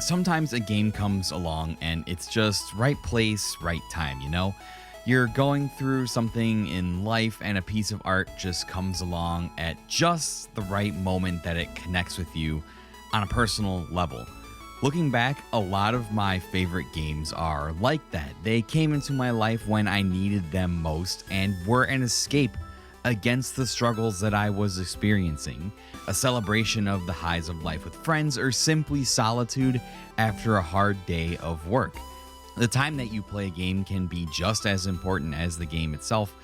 sometimes a game comes along and it's just right place, right time, you know? You're going through something in life and a piece of art just comes along at just the right moment that it connects with you on a personal level. Looking back, a lot of my favorite games are like that. They came into my life when I needed them most and were an escape against the struggles that I was experiencing, a celebration of the highs of life with friends, or simply solitude after a hard day of work. The time that you play a game can be just as important as the game itself,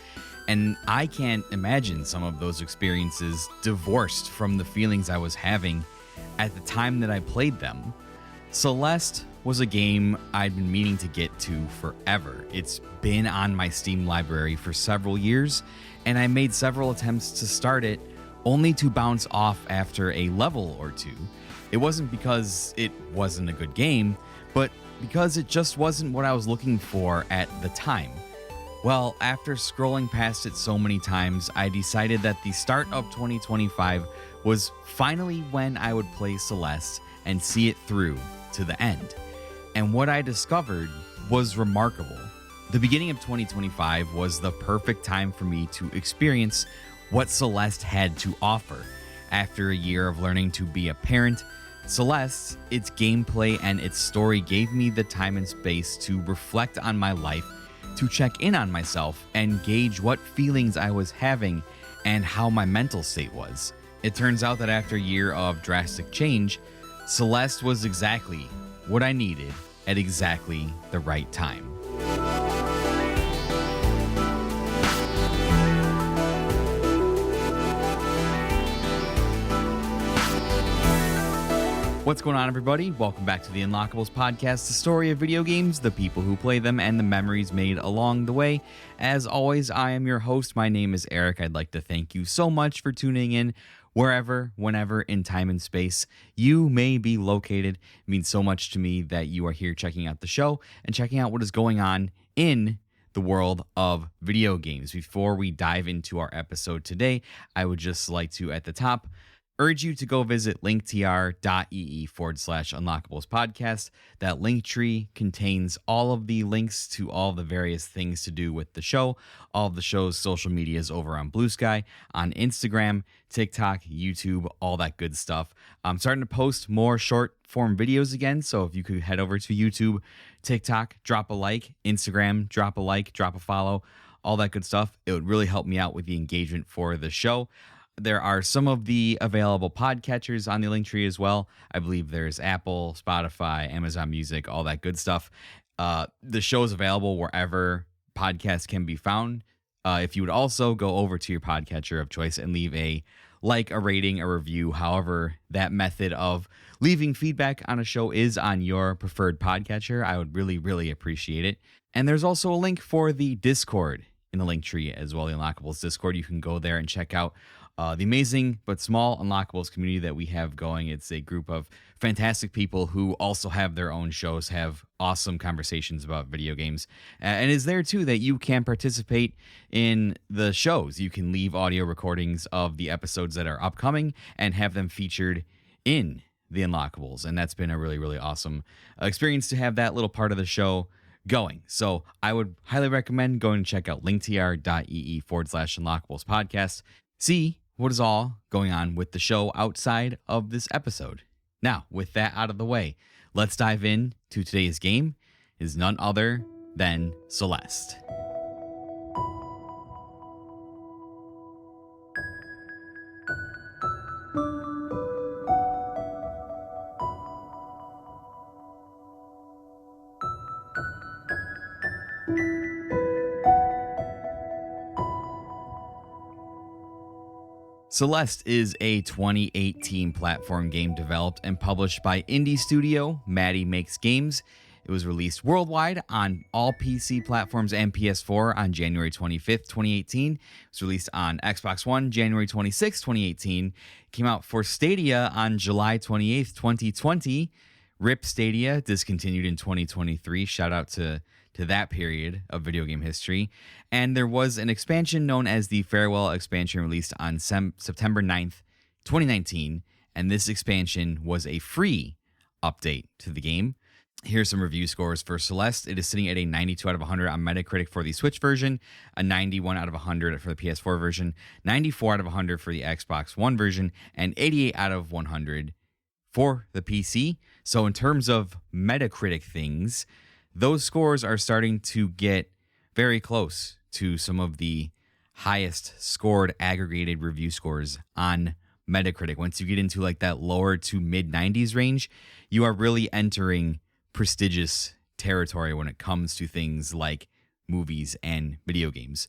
and I can't imagine some of those experiences divorced from the feelings I was having at the time that I played them. Celeste was a game I'd been meaning to get to forever. It's been on my Steam library for several years, and I made several attempts to start it, only to bounce off after a level or two. It wasn't because it wasn't a good game, but because it just wasn't what I was looking for at the time. Well, after scrolling past it so many times, I decided that the start of 2025 was finally when I would play Celeste and see it through to the end. And what I discovered was remarkable. The beginning of 2025 was the perfect time for me to experience what Celeste had to offer. After a year of learning to be a parent, Celeste, its gameplay and its story gave me the time and space to reflect on my life, to check in on myself and gauge what feelings I was having and how my mental state was. It turns out that after a year of drastic change, Celeste was exactly what I needed at exactly the right time. What's going on, everybody? Welcome back to the Unlockables podcast, the story of video games, the people who play them, and the memories made along the way. As always, I am your host. My name is Eric. I'd like to thank you so much for tuning in wherever, whenever, in time and space you may be located. It means so much to me that you are here checking out the show and checking out what is going on in the world of video games. Before we dive into our episode today, I would just like to, at the top, urge you to go visit linktr.ee/Unlockables podcast. That link tree contains all of the links to all the various things to do with the show. All of the show's social media is over on Blue Sky, on Instagram, TikTok, YouTube, all that good stuff. I'm starting to post more short form videos again, so if you could head over to YouTube, TikTok, drop a like, Instagram, drop a like, drop a follow, all that good stuff. It would really help me out with the engagement for the show. There are some of the available podcatchers on the link tree as well. I believe there's Apple, Spotify, Amazon Music, all that good stuff. The show is available wherever podcasts can be found. If you would also go over to your podcatcher of choice and leave a like, a rating, a review, however that method of leaving feedback on a show is on your preferred podcatcher, I would really, really appreciate it. And there's also a link for the Discord in the link tree as well, the Unlockables Discord. You can go there and check out the amazing but small Unlockables community that we have going. It's a group of fantastic people who also have their own shows, have awesome conversations about video games, and is there too that you can participate in the shows. You can leave audio recordings of the episodes that are upcoming and have them featured in the Unlockables, and that's been a really, really awesome experience to have that little part of the show going. So I would highly recommend going to check out linktr.ee/Unlockables podcast. See what is all going on with the show outside of this episode. Now, with that out of the way, let's dive in to today's game. It is none other than Celeste. Celeste is a 2018 platform game developed and published by indie studio Maddie Makes Games. It was released worldwide on all PC platforms and PS4 on January 25th, 2018. It was released on Xbox One January 26th, 2018. It came out for Stadia on July 28th, 2020. RIP Stadia, discontinued in 2023. Shout out to that period of video game history. And there was an expansion known as the Farewell expansion released on September 9th, 2019. And this expansion was a free update to the game. Here's some review scores for Celeste. It is sitting at a 92 out of 100 on Metacritic for the Switch version, a 91 out of 100 for the PS4 version, 94 out of 100 for the Xbox One version, and 88 out of 100 for the PC. So in terms of Metacritic things, those scores are starting to get very close to some of the highest scored aggregated review scores on Metacritic. Once you get into like that lower to mid 90s range, you are really entering prestigious territory when it comes to things like movies and video games.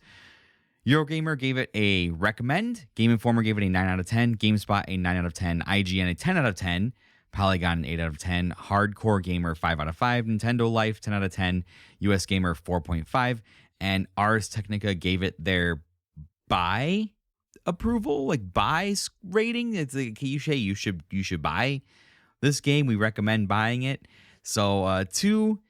Eurogamer gave it a recommend, Game Informer gave it a 9 out of 10, GameSpot a 9 out of 10, IGN a 10 out of 10, Polygon an 8 out of 10, Hardcore Gamer 5 out of 5, Nintendo Life 10 out of 10, US Gamer 4.5, and Ars Technica gave it their buy approval, like buy rating. It's like, you should buy this game. We recommend buying it. So two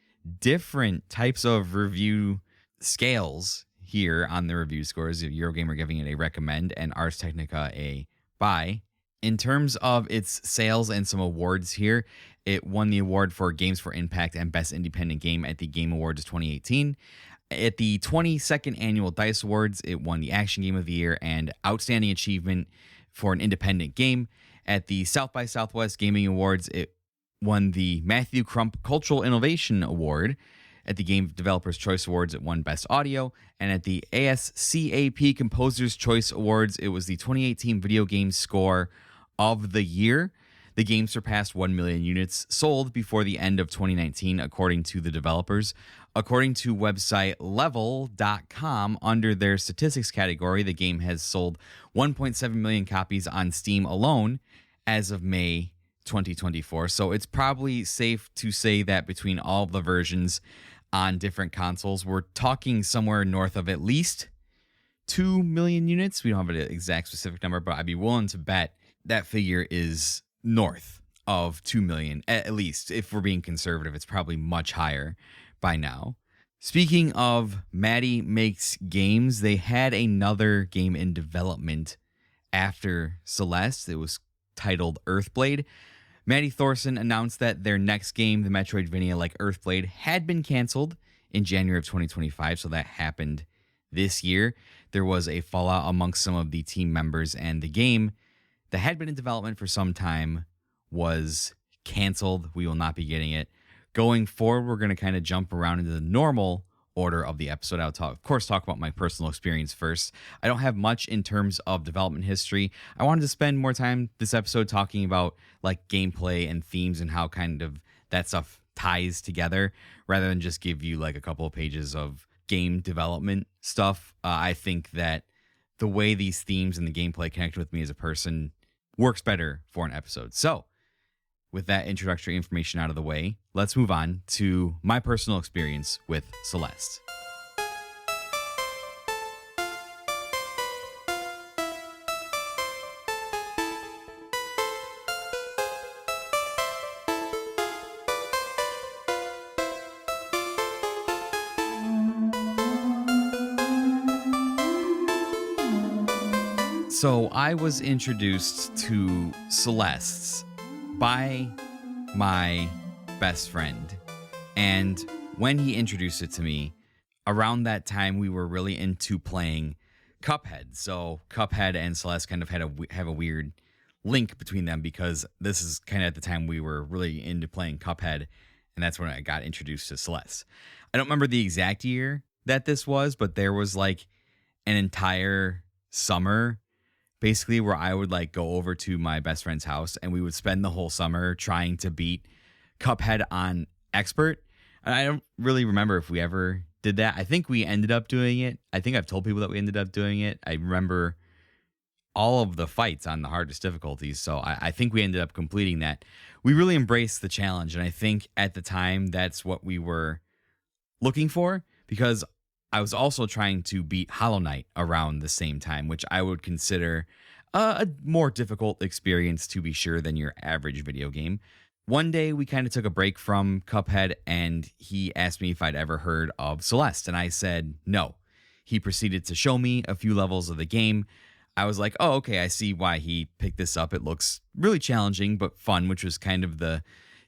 different types of review scales here on the review scores. Eurogamer giving it a recommend and Ars Technica a buy. In terms of its sales and some awards here, it won the award for Games for Impact and Best Independent Game at the Game Awards 2018. At the 22nd Annual DICE Awards, it won the Action Game of the Year and Outstanding Achievement for an Independent Game. At the South by Southwest Gaming Awards, it won the Matthew Crump Cultural Innovation Award. At the Game Developers Choice Awards, it won Best Audio. And at the ASCAP Composers Choice Awards, it was the 2018 Video Game Score of the Year. The game surpassed 1 million units sold before the end of 2019, according to the developers. According to website level.com, under their statistics category, the game has sold 1.7 million copies on Steam alone as of May 2024. So it's probably safe to say that between all of the versions on different consoles, we're talking somewhere north of at least 2 million units. We don't have an exact specific number, but I'd be willing to bet that figure is north of 2 million, at least. If we're being conservative, it's probably much higher by now. Speaking of Maddie Makes Games, they had another game in development after Celeste. It was titled Earthblade. Maddie Thorson announced that their next game, the Metroidvania-like Earthblade, had been canceled in January of 2025, so that happened this year. There was a fallout amongst some of the team members, and the game that had been in development for some time was canceled. We will not be getting it. Going forward, we're going to kind of jump around into the normal order of the episode. I'll talk about my personal experience first. I don't have much in terms of development history. I wanted to spend more time this episode talking about like gameplay and themes and how kind of that stuff ties together, rather than just give you like a couple of pages of game development stuff. I think that the way these themes and the gameplay connect with me as a person works better for an episode. So with that introductory information out of the way, let's move on to my personal experience with Celeste. So I was introduced to Celeste by my best friend, and when he introduced it to me, around that time we were really into playing Cuphead. So Cuphead and Celeste kind of have a weird link between them, because this is kind of at the time we were really into playing Cuphead, and that's when I got introduced to Celeste. I don't remember the exact year that this was, but there was like an entire summer basically where I would like go over to my best friend's house and we would spend the whole summer trying to beat Cuphead on Expert. And I don't really remember if we ever did that. I think we ended up doing it. I think I've told people that we ended up doing it. I remember all of the fights on the hardest difficulties. So I think we ended up completing that. We really embraced the challenge. And I think at the time that's what we were looking for, because I was also trying to beat Hollow Knight around the same time, which I would consider a more difficult experience, to be sure, than your average video game. One day we kind of took a break from Cuphead and he asked me if I'd ever heard of Celeste, and I said no. He proceeded to show me a few levels of the game. I was like, oh, okay, I see why he picked this up. It looks really challenging but fun, which was kind of the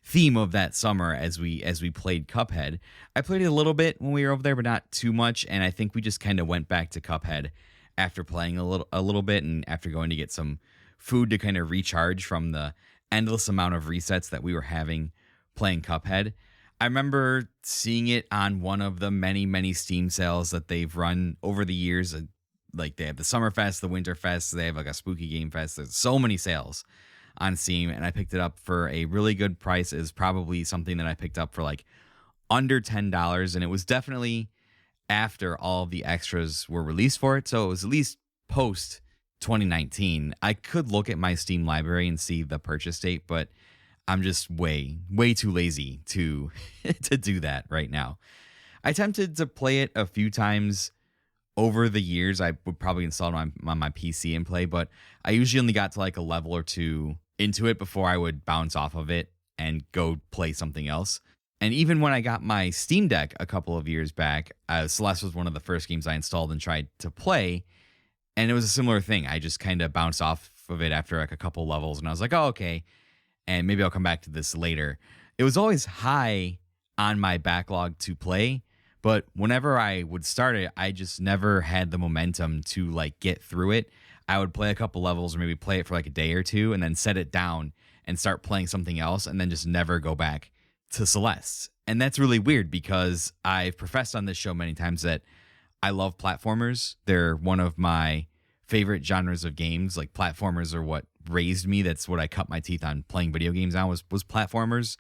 theme of that summer as we played Cuphead. I played it a little bit when we were over there, but not too much. And I think we just kind of went back to Cuphead after playing a little bit and after going to get some food to kind of recharge from the endless amount of resets that we were having playing Cuphead. I remember seeing it on one of the many Steam sales that they've run over the years. Like they have the Summer Fest, the Winter Fest, they have like a Spooky Game Fest. There's so many sales on Steam, and I picked it up for a really good price. Is probably something that I picked up for like under $10, and it was definitely after all of the extras were released for it. So it was at least post 2019. I could look at my Steam library and see the purchase date, but I'm just way too lazy to to do that right now. I attempted to play it a few times over the years. I would probably install it on my PC and play, but I usually only got to like a level or two into it before I would bounce off of it and go play something else. And even when I got my Steam Deck a couple of years back, Celeste was one of the first games I installed and tried to play. And it was a similar thing. I just kind of bounced off of it after like a couple levels, and I was like, oh, okay. And maybe I'll come back to this later. It was always high on my backlog to play, but whenever I would start it, I just never had the momentum to like get through it. I would play a couple levels or maybe play it for like a day or two and then set it down and start playing something else and then just never go back to Celeste. And that's really weird because I've professed on this show many times that I love platformers. They're one of my favorite genres of games. Like platformers are what raised me. That's what I cut my teeth on playing video games on was platformers.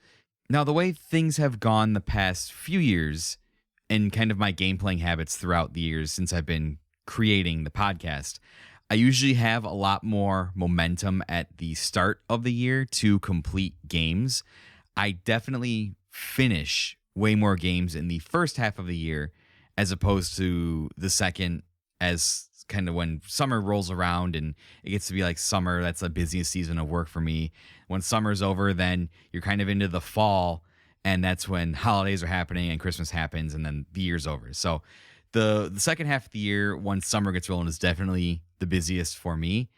Now, the way things have gone the past few years and kind of my game playing habits throughout the years since I've been creating the podcast, I usually have a lot more momentum at the start of the year to complete games. I definitely finish way more games in the first half of the year as opposed to the second, as kind of when summer rolls around and it gets to be like summer. That's the busiest season of work for me. When summer's over, then you're kind of into the fall, and that's when holidays are happening and Christmas happens, and then the year's over. So the second half of the year, once summer gets rolling, is definitely the busiest for me.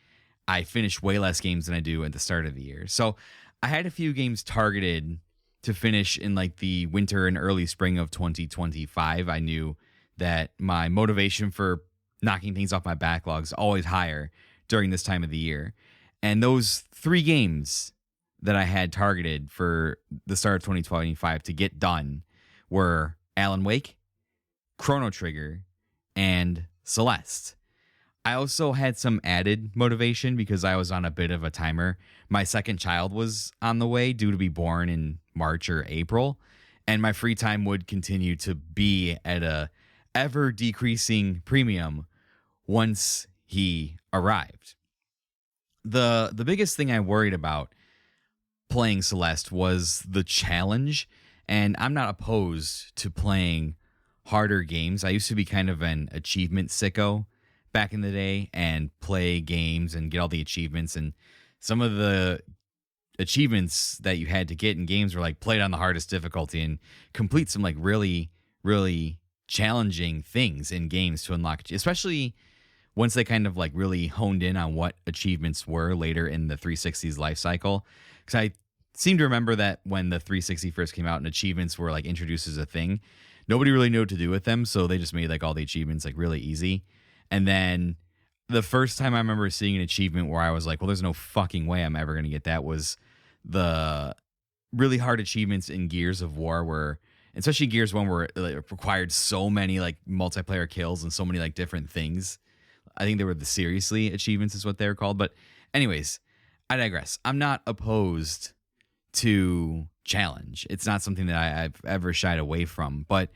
I finish way less games than I do at the start of the year. So I had a few games targeted to finish in like the winter and early spring of 2025. I knew that my motivation for knocking things off my backlog is always higher during this time of the year. And those 3 games that I had targeted for the start of 2025 to get done were Alan Wake, Chrono Trigger, and Celeste. I also had some added motivation because I was on a bit of a timer. My second child was on the way, due to be born in March or April, and my free time would continue to be at a ever decreasing premium once he arrived. The biggest thing I worried about playing Celeste was the challenge, and I'm not opposed to playing harder games. I used to be kind of an achievement sicko back in the day and play games and get all the achievements, and some of the achievements that you had to get in games were like play it on the hardest difficulty and complete some like really challenging things in games to unlock, especially once they kind of like really honed in on what achievements were later in the 360's life cycle. Because I seem to remember that when the 360 first came out and achievements were like introduced as a thing, nobody really knew what to do with them, so they just made like all the achievements like really easy. And then the first time I remember seeing an achievement where I was like, well, there's no fucking way I'm ever going to get that, was the really hard achievements in Gears of War, where especially Gears 1, where it required so many like multiplayer kills and so many like different things. I think they were the seriously achievements is what they were called. But anyways, I digress. I'm not opposed to challenge. It's not something that I've ever shied away from, but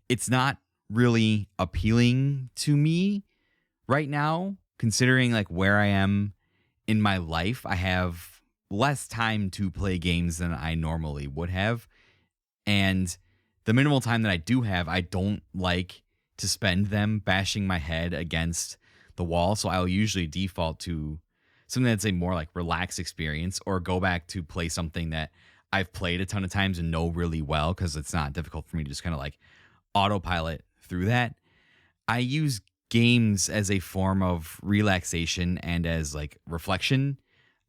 it's not really appealing to me right now, considering like where I am in my life. I have less time to play games than I normally would have. And the minimal time that I do have, I don't like to spend them bashing my head against the wall. So I'll usually default to something that's a more like relaxed experience, or go back to play something that I've played a ton of times and know really well, because it's not difficult for me to just kind of like autopilot through that. I use games as a form of relaxation and as like reflection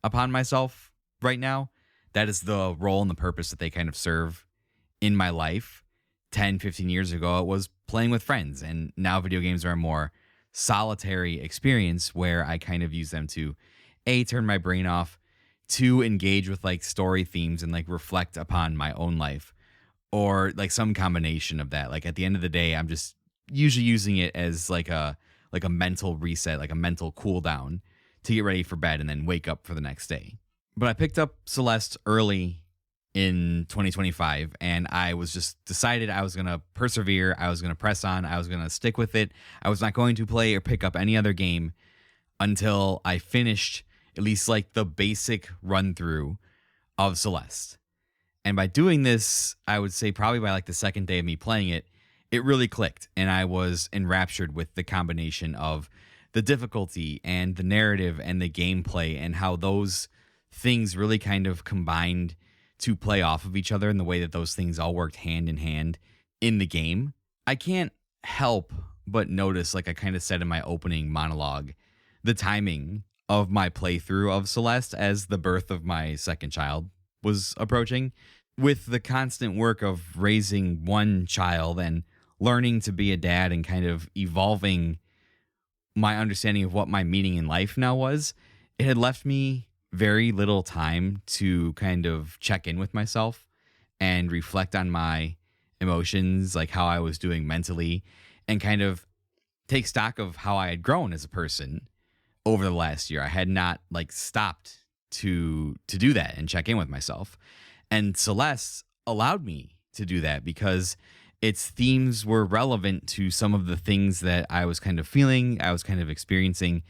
upon myself right now. that is the role and the purpose that they kind of serve in my life. 10, 15 years ago, it was playing with friends. And now video games are a more solitary experience where I kind of use them to A, turn my brain off, to engage with like story themes and like reflect upon my own life, or like some combination of that. Like at the end of the day, I'm just usually using it as like a mental reset, like a mental cool down to get ready for bed and then wake up for the next day. But I picked up Celeste early in 2025, and I was just decided I was going to persevere. I was going to press on. I was going to stick with it. I was not going to play or pick up any other game until I finished at least like the basic run through of Celeste. And by doing this, I would say probably by like the second day of me playing it, it really clicked. And I was enraptured with the combination of the difficulty and the narrative and the gameplay, and how those things really kind of combined to play off of each other, in the way that those things all worked hand in hand in the game. I can't help but notice, like I kind of said in my opening monologue, the timing of my playthrough of Celeste as the birth of my second child was approaching. With the constant work of raising one child and learning to be a dad and kind of evolving my understanding of what my meaning in life now was, it had left me very little time to kind of check in with myself and reflect on my emotions, like how I was doing mentally, and kind of take stock of how I had grown as a person over the last year. I had not like stopped to do that and check in with myself. And Celeste allowed me to do that because its themes were relevant to some of the things that I was kind of feeling, I was kind of experiencing,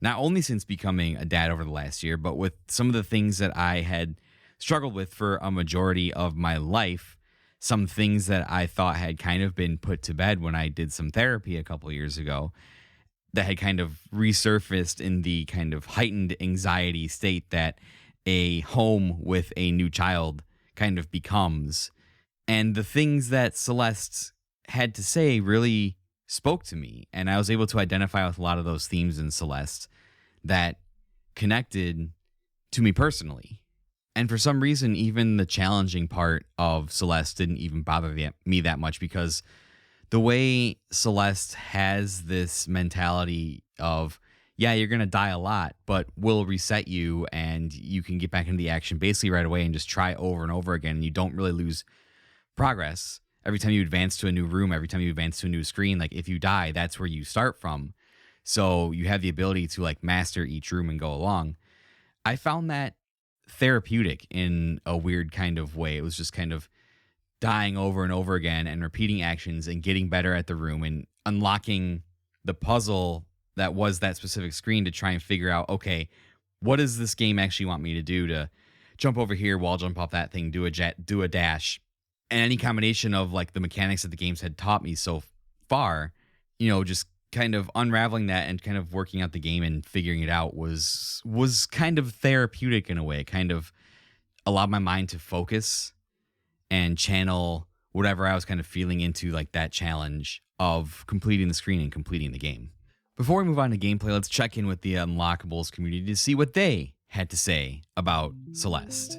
not only since becoming a dad over the last year, but with some of the things that I had struggled with for a majority of my life. Some things that I thought had kind of been put to bed when I did some therapy a couple years ago, that had kind of resurfaced in the kind of heightened anxiety state that a home with a new child kind of becomes. And the things that Celeste had to say really spoke to me. And I was able to identify with a lot of those themes in Celeste that connected to me personally. And for some reason, even the challenging part of Celeste didn't even bother me that much, because the way Celeste has this mentality of, yeah, you're going to die a lot, but we'll reset you and you can get back into the action basically right away and just try over and over again. And you don't really lose progress every time you advance to a new room, every time you advance to a new screen. Like if you die, that's where you start from. So you have the ability to like master each room and go along. I found that therapeutic in a weird kind of way. It was just kind of dying over and over again and repeating actions and getting better at the room and unlocking the puzzle that was that specific screen to try and figure out, okay, what does this game actually want me to do? To jump over here, wall jump off that thing, do a dash. And any combination of like the mechanics that the games had taught me so far, just kind of unraveling that and kind of working out the game and figuring it out was kind of therapeutic in a way. It kind of allowed my mind to focus and channel whatever I was kind of feeling into like that challenge of completing the screen and completing the game. Before we move on to gameplay, let's check in with the Unlockables community to see what they had to say about Celeste.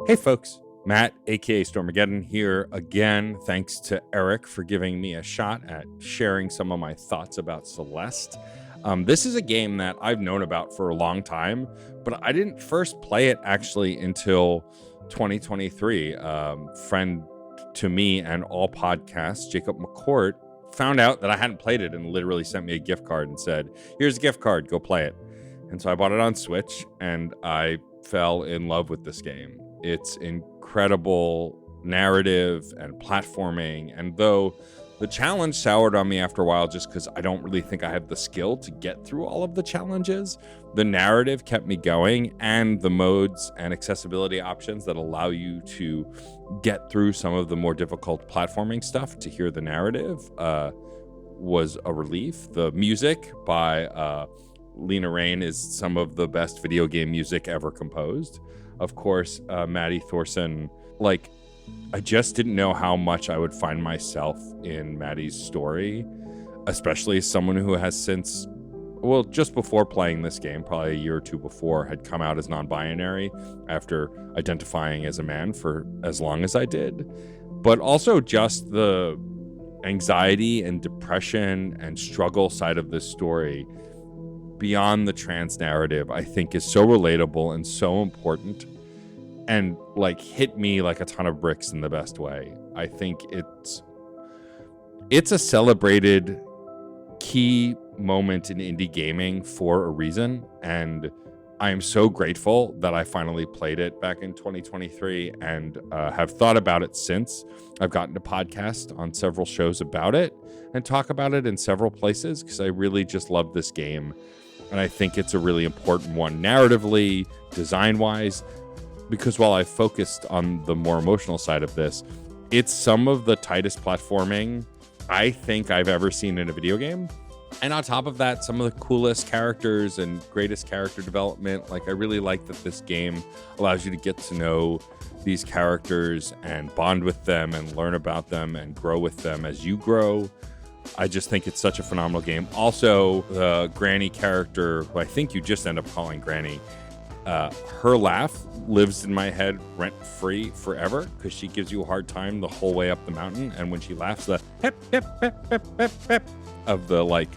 Hey folks, Matt, aka Stormageddon here again. Thanks to Eric for giving me a shot at sharing some of my thoughts about Celeste. This is a game that I've known about for a long time, but I didn't first play it actually until 2023. Friend to me and all podcasts, Jacob McCourt, found out that I hadn't played it and literally sent me a gift card and said, here's a gift card, go play it. And so I bought it on Switch and I fell in love with this game. It's incredible narrative and platforming. And though the challenge soured on me after a while, just because I don't really think I have the skill to get through all of the challenges, the narrative kept me going, and the modes and accessibility options that allow you to get through some of the more difficult platforming stuff to hear the narrative was a relief. The music by Lena Raine is some of the best video game music ever composed. Of course, Maddie Thorson, like, I just didn't know how much I would find myself in Maddie's story, especially as someone who has since, well, just before playing this game, probably a year or two before, had come out as non-binary after identifying as a man for as long as I did. But also just the anxiety and depression and struggle side of this story beyond the trans narrative, I think is so relatable and so important, and like hit me like a ton of bricks in the best way. I think it's a celebrated key moment in indie gaming for a reason, and I am so grateful that I finally played it back in 2023 and have thought about it since. I've gotten to podcast on several shows about it and talk about it in several places because I really just love this game, and I think it's a really important one narratively, design-wise, because while I focused on the more emotional side of this, it's some of the tightest platforming I think I've ever seen in a video game. And on top of that, some of the coolest characters and greatest character development. Like, I really like that this game allows you to get to know these characters and bond with them and learn about them and grow with them as you grow. I just think it's such a phenomenal game. Also, the Granny character, who I think you just end up calling Granny, her laugh lives in my head rent-free forever because she gives you a hard time the whole way up the mountain. And when she laughs, the hip, hip, hip, hip, hip, hip of the, like,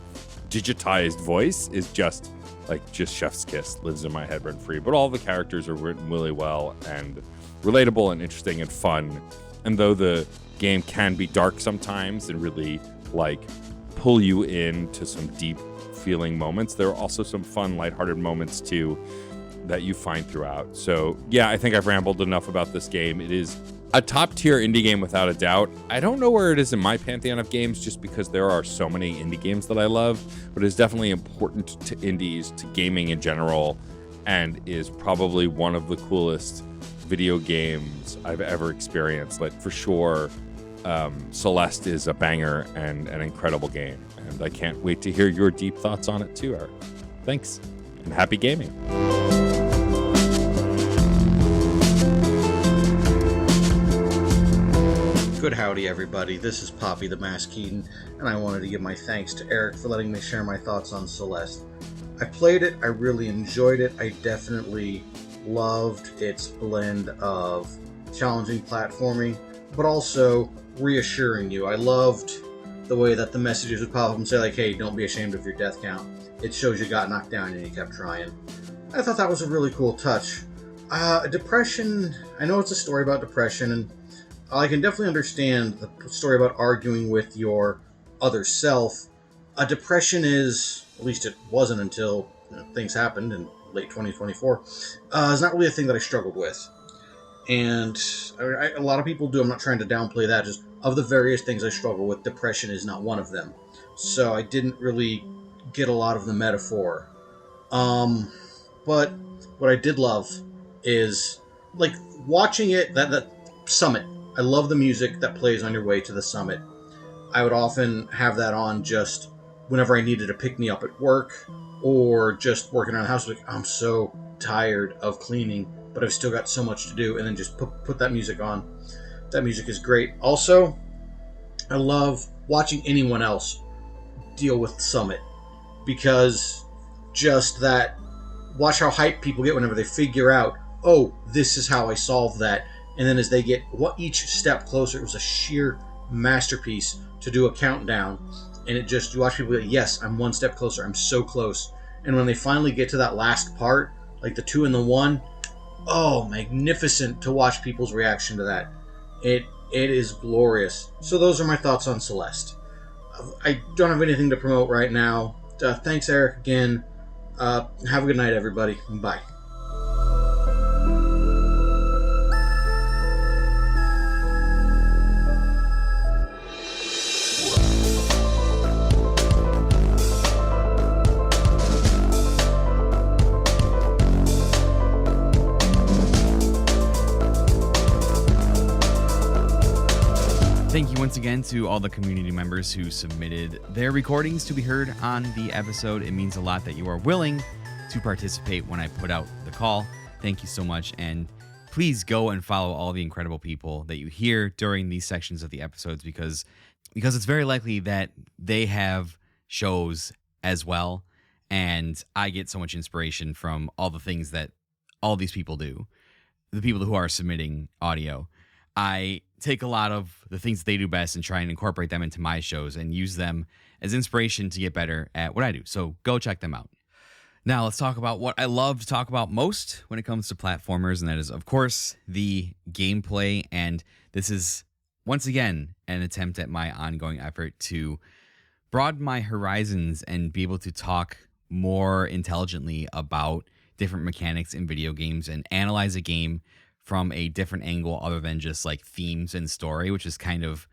digitized voice is just chef's kiss, lives in my head rent-free. But all the characters are written really well and relatable and interesting and fun. And though the game can be dark sometimes and really, like, pull you into some deep feeling moments, there are also some fun, lighthearted moments too that you find throughout. So yeah, I think I've rambled enough about this game. It is a top tier indie game without a doubt. I don't know where it is in my pantheon of games just because there are so many indie games that I love, but it's definitely important to indies, to gaming in general, and is probably one of the coolest video games I've ever experienced. But for sure, Celeste is a banger and an incredible game, and I can't wait to hear your deep thoughts on it too, Eric. Thanks, and happy gaming. Good howdy, everybody. This is Poppy the Mask Keaton, and I wanted to give my thanks to Eric for letting me share my thoughts on Celeste. I played it, I really enjoyed it. I definitely loved its blend of challenging platforming, but also reassuring you. I loved the way that the messages would pop up and say, like, hey, don't be ashamed of your death count. It shows you got knocked down and you kept trying. I thought that was a really cool touch. Depression, I know it's a story about depression, and I can definitely understand the story about arguing with your other self. Depression is, at least it wasn't until things happened in late 2024, is not really a thing that I struggled with. And a lot of people do. I'm not trying to downplay that. Just of the various things I struggle with, depression is not one of them. So I didn't really get a lot of the metaphor. But what I did love is, like, watching it, that summit. I love the music that plays on your way to the summit. I would often have that on just whenever I needed to pick me up at work or just working around the house. Like, I'm so tired of cleaning, but I've still got so much to do, and then just put that music on. That music is great. Also, I love watching anyone else deal with Summit, because just that, watch how hyped people get whenever they figure out, oh, this is how I solve that. And then as they get each step closer, it was a sheer masterpiece to do a countdown. And it just, you watch people go, yes, I'm one step closer. I'm so close. And when they finally get to that last part, like the 2 and the 1, oh, magnificent to watch people's reaction to that. It is glorious. So those are my thoughts on Celeste. I don't have anything to promote right now. Thanks, Eric, again. Have a good night, everybody. Bye. Thank you once again to all the community members who submitted their recordings to be heard on the episode. It means a lot that you are willing to participate when I put out the call. Thank you so much. And please go and follow all the incredible people that you hear during these sections of the episodes because it's very likely that they have shows as well. And I get so much inspiration from all the things that all these people do, the people who are submitting audio. I take a lot of the things that they do best and try and incorporate them into my shows and use them as inspiration to get better at what I do. So go check them out. Now let's talk about what I love to talk about most when it comes to platformers, and that is, of course, the gameplay. And this is, once again, an attempt at my ongoing effort to broaden my horizons and be able to talk more intelligently about different mechanics in video games and analyze a game from a different angle other than just like themes and story, which is kind of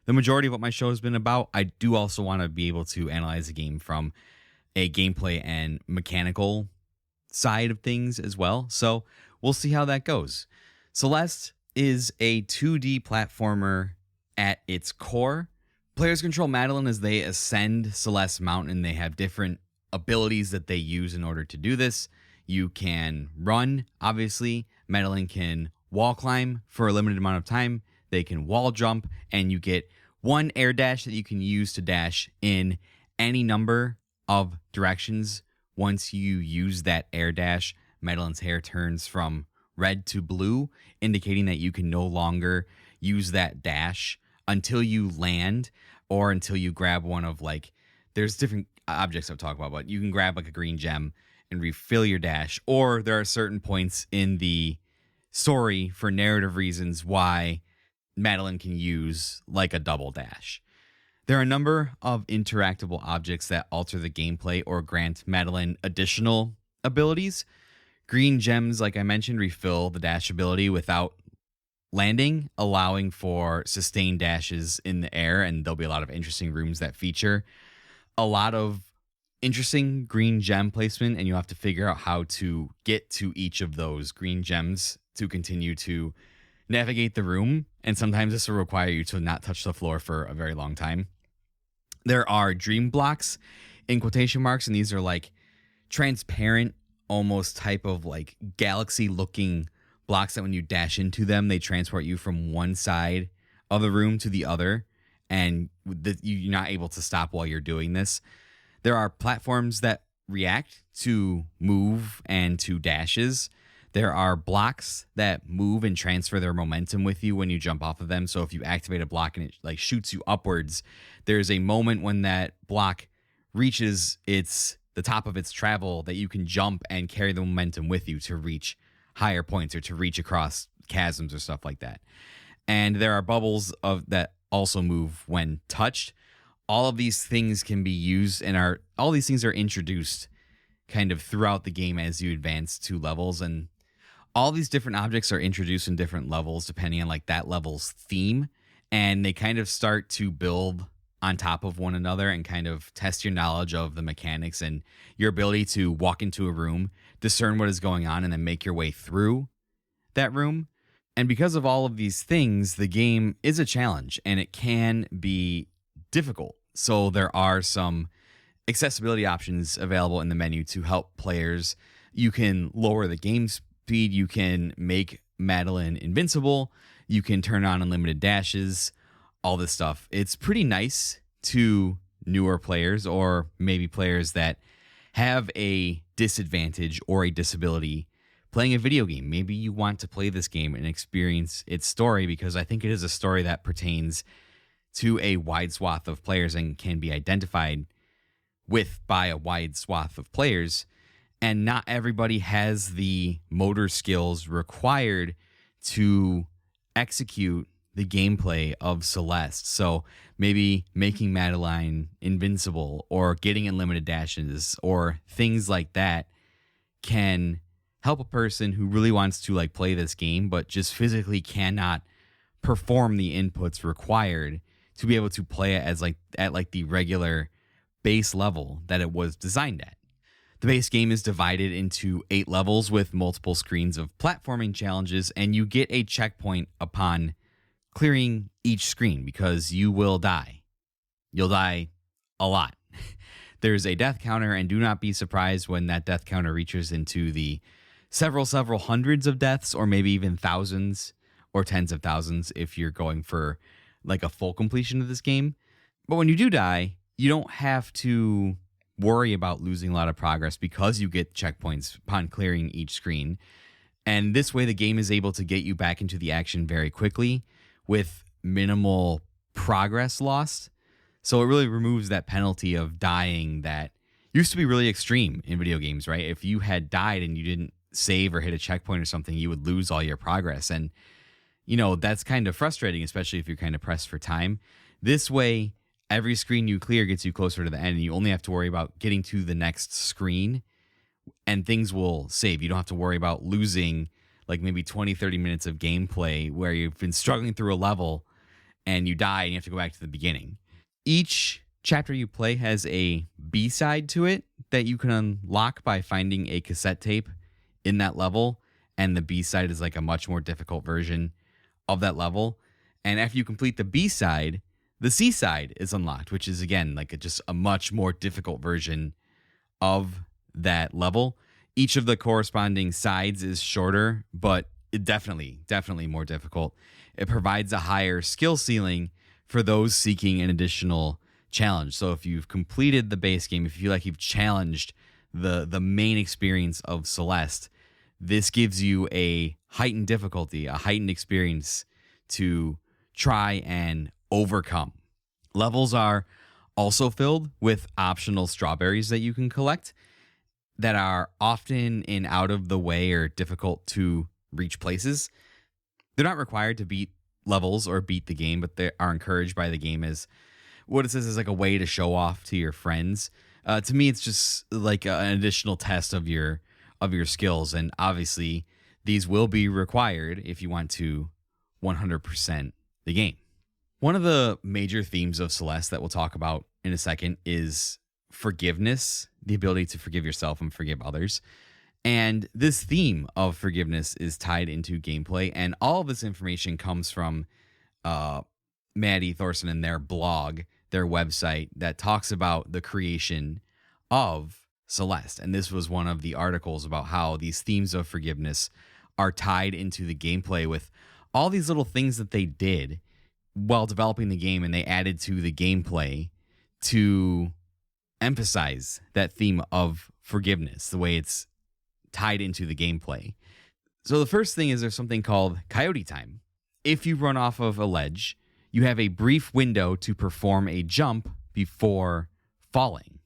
the majority of what my show has been about. I do also want to be able to analyze a game from a gameplay and mechanical side of things as well. So we'll see how that goes. Celeste is a 2D platformer at its core. Players control Madeline as they ascend Celeste Mountain. They have different abilities that they use in order to do this. You can run, obviously. Madeline can wall climb for a limited amount of time. They can wall jump, and you get one air dash that you can use to dash in any number of directions. Once you use that air dash, Madeline's hair turns from red to blue, indicating that you can no longer use that dash until you land or until you grab one of, like, there's different objects I've talked about, but you can grab like a green gem and refill your dash, or there are certain points in the story for narrative reasons why Madeline can use like a double dash. There are a number of interactable objects that alter the gameplay or grant Madeline additional abilities. Green gems, like I mentioned, refill the dash ability without landing, allowing for sustained dashes in the air, and there'll be a lot of interesting rooms that feature a lot of interesting green gem placement, and you have to figure out how to get to each of those green gems to continue to navigate the room. And sometimes this will require you to not touch the floor for a very long time. There are dream blocks in quotation marks, and these are like transparent, almost type of like galaxy looking blocks that when you dash into them, they transport you from one side of the room to the other, and you're not able to stop while you're doing this. There are platforms that react to move and to dashes. There are blocks that move and transfer their momentum with you when you jump off of them. So if you activate a block and it like shoots you upwards, there's a moment when that block reaches the top of its travel that you can jump and carry the momentum with you to reach higher points or to reach across chasms or stuff like that. And there are bubbles that also move when touched. All of these things can be used and all these things are introduced kind of throughout the game as you advance to levels, and all these different objects are introduced in different levels depending on like that level's theme, and they kind of start to build on top of one another and kind of test your knowledge of the mechanics and your ability to walk into a room, discern what is going on, and then make your way through that room. And because of all of these things, the game is a challenge and it can be difficult. So there are some accessibility options available in the menu to help players. You can lower the game speed. You can make Madeline invincible. You can turn on unlimited dashes, all this stuff. It's pretty nice to newer players or maybe players that have a disadvantage or a disability playing a video game. Maybe you want to play this game and experience its story, because I think it is a story that pertains to a wide swath of players and can be identified with by a wide swath of players. And not everybody has the motor skills required to execute the gameplay of Celeste. So maybe making Madeline invincible or getting unlimited dashes or things like that can help a person who really wants to like play this game but just physically cannot perform the inputs required to be able to play it as like at like the regular base level that it was designed at. The base game is divided into 8 levels with multiple screens of platforming challenges, and you get a checkpoint upon clearing each screen because you will die. You'll die a lot. There's a death counter, and do not be surprised when that death counter reaches into the several hundreds of deaths, or maybe even thousands or tens of thousands if you're going for like a full completion of this game. But when you do die, you don't have to worry about losing a lot of progress because you get checkpoints upon clearing each screen. And this way, the game is able to get you back into the action very quickly with minimal progress lost. So it really removes that penalty of dying that used to be really extreme in video games, right? If you had died and you didn't save or hit a checkpoint or something, you would lose all your progress. And, that's kind of frustrating, especially if you're kind of pressed for time. This way, every screen you clear gets you closer to the end, and you only have to worry about getting to the next screen, and things will save. You don't have to worry about losing like maybe 20, 30 minutes of gameplay where you've been struggling through a level and you die and you have to go back to the beginning. Each chapter you play has a B-side to it that you can unlock by finding a cassette tape in that level, and the B-side is like a much more difficult version of that level. And after you complete the B-side, the C-side is unlocked, which is again like just a much more difficult version of that level. Each of the corresponding sides is shorter, but it definitely more difficult. It provides a higher skill ceiling for those seeking an additional challenge. So if you've completed the base game, if you feel like you've challenged the main experience of Celeste, this gives you a heightened difficulty, a heightened experience to try and overcome. Levels are also filled with optional strawberries that you can collect that are often in out of the way or difficult to reach places. They're not required to beat levels or beat the game, but they are encouraged by the game as what it says is like a way to show off to your friends. To me, it's just like an additional test of your skills, and obviously these will be required if you want to 100% the game. One of the major themes of Celeste that we'll talk about in a second is forgiveness, the ability to forgive yourself and forgive others. And this theme of forgiveness is tied into gameplay, and all of this information comes from Maddie Thorson and their blog, their website that talks about the creation of Celeste. And this was one of the articles about how these themes of forgiveness are tied into the gameplay with all these little things that they did while developing the game, and they added to the gameplay to emphasize that theme of forgiveness, the way it's tied into the gameplay. So the first thing is there's something called coyote time. If you run off of a ledge, you have a brief window to perform a jump before falling,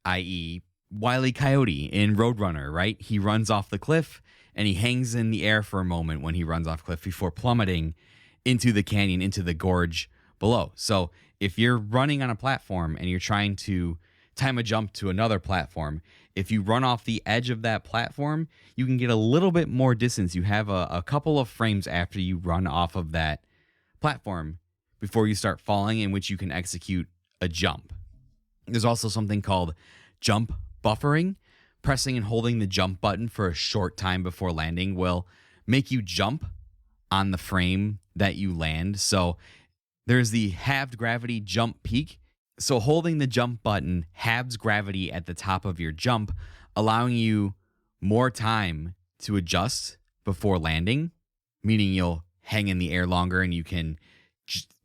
i.e. Wile E. Coyote in Roadrunner, right? He runs off the cliff and he hangs in the air for a moment when he runs off the cliff before plummeting into the canyon, into the gorge below. So if you're running on a platform and you're trying to time a jump to another platform, if you run off the edge of that platform, you can get a little bit more distance. You have a couple of frames after you run off of that platform before you start falling, in which you can execute a jump. There's also something called jump buffering. Pressing and holding the jump button for a short time before landing will make you jump on the frame that you land. So there's the halved gravity jump peak. So holding the jump button halves gravity at the top of your jump, allowing you more time to adjust before landing, meaning you'll hang in the air longer and you can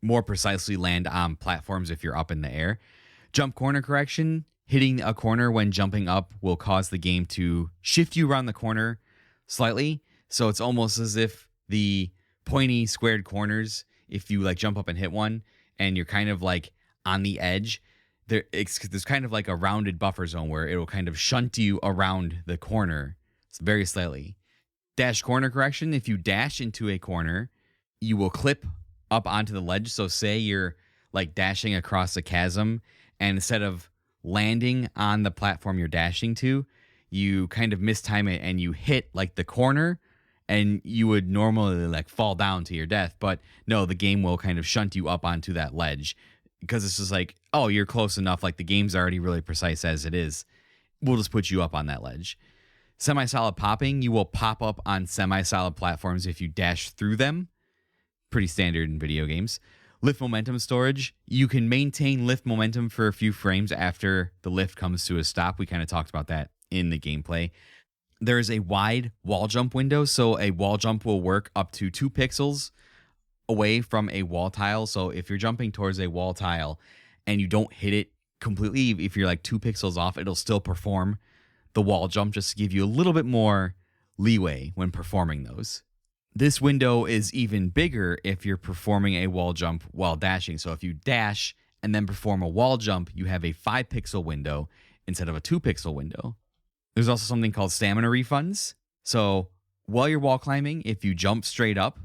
more precisely land on platforms if you're up in the air. Jump corner correction. Hitting a corner when jumping up will cause the game to shift you around the corner slightly. So it's almost as if the pointy squared corners, if you like jump up and hit one and you're kind of like on the edge, there's kind of like a rounded buffer zone where it'll kind of shunt you around the corner very slightly. Dash corner correction. If you dash into a corner, you will clip up onto the ledge. So say you're like dashing across a chasm, and instead of landing on the platform you're dashing to, you kind of mistime it and you hit like the corner, and you would normally like fall down to your death. But no, the game will kind of shunt you up onto that ledge because it's just like, oh, you're close enough. Like the game's already really precise as it is. We'll just put you up on that ledge. Semi-solid popping. You will pop up on semi-solid platforms if you dash through them. pretty standard in video games. Lift momentum storage. You can maintain lift momentum for a few frames after the lift comes to a stop. We kind of talked about that in the gameplay. There is a wide wall jump window, so a wall jump will work up to 2 pixels away from a wall tile. So if you're jumping towards a wall tile and you don't hit it completely, if you're like 2 pixels off, it'll still perform the wall jump just to give you a little bit more leeway when performing those. This window is even bigger if you're performing a wall jump while dashing. So if you dash and then perform a wall jump, you have a 5 pixel window instead of a 2 pixel window. There's also something called stamina refunds. So while you're wall climbing, if you jump straight up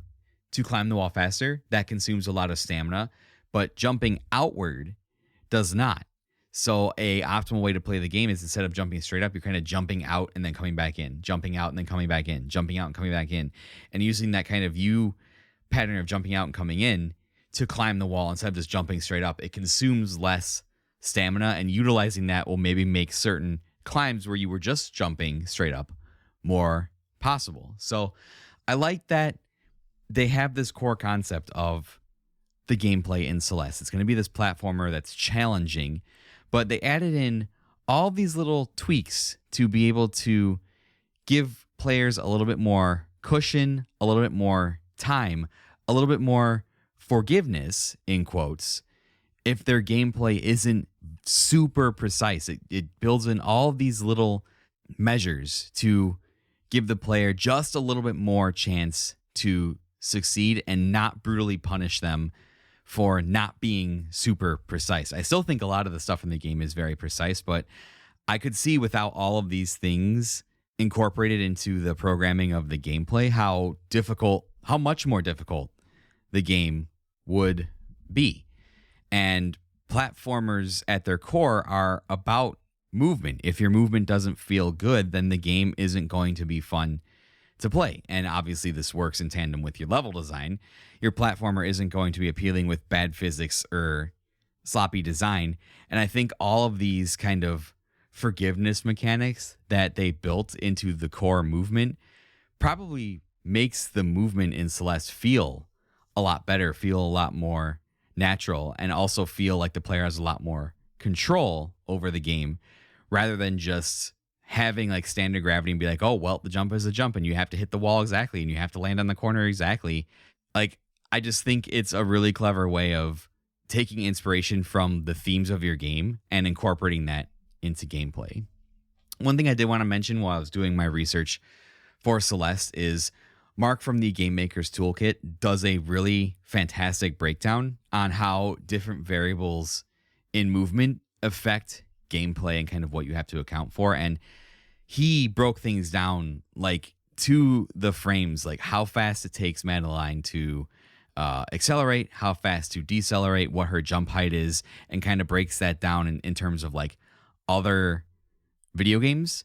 to climb the wall faster, that consumes a lot of stamina, but jumping outward does not. So a optimal way to play the game is instead of jumping straight up, you're kind of jumping out and then coming back in, jumping out and then coming back in, jumping out and coming back in, and using that kind of U pattern of jumping out and coming in to climb the wall instead of just jumping straight up. It consumes less stamina, and utilizing that will maybe make certain climbs where you were just jumping straight up more possible. So I like that they have this core concept of the gameplay in Celeste. It's going to be this platformer that's challenging, but they added in all these little tweaks to be able to give players a little bit more cushion, a little bit more time, a little bit more forgiveness, in quotes, if their gameplay isn't super precise. It builds in all of these little measures to give the player just a little bit more chance to succeed and not brutally punish them for not being super precise. I still think a lot of the stuff in the game is very precise, but I could see without all of these things incorporated into the programming of the gameplay, how much more difficult the game would be. And platformers at their core are about movement. If your movement doesn't feel good, then the game isn't going to be fun to play. And obviously this works in tandem with your level design. Your platformer isn't going to be appealing with bad physics or sloppy design. And I think all of these kind of forgiveness mechanics that they built into the core movement probably makes the movement in Celeste feel a lot better, feel a lot more natural, and also feel like the player has a lot more control over the game rather than just having like standard gravity and be like, oh, well, the jump is a jump and you have to hit the wall exactly and you have to land on the corner exactly. Like, I just think it's a really clever way of taking inspiration from the themes of your game and incorporating that into gameplay. One thing I did want to mention while I was doing my research for Celeste is Mark from the Game Maker's Toolkit does a really fantastic breakdown on how different variables in movement affect gameplay and kind of what you have to account for. And he broke things down like to the frames, like how fast it takes Madeline to accelerate, how fast to decelerate, what her jump height is, and kind of breaks that down in terms of like other video games.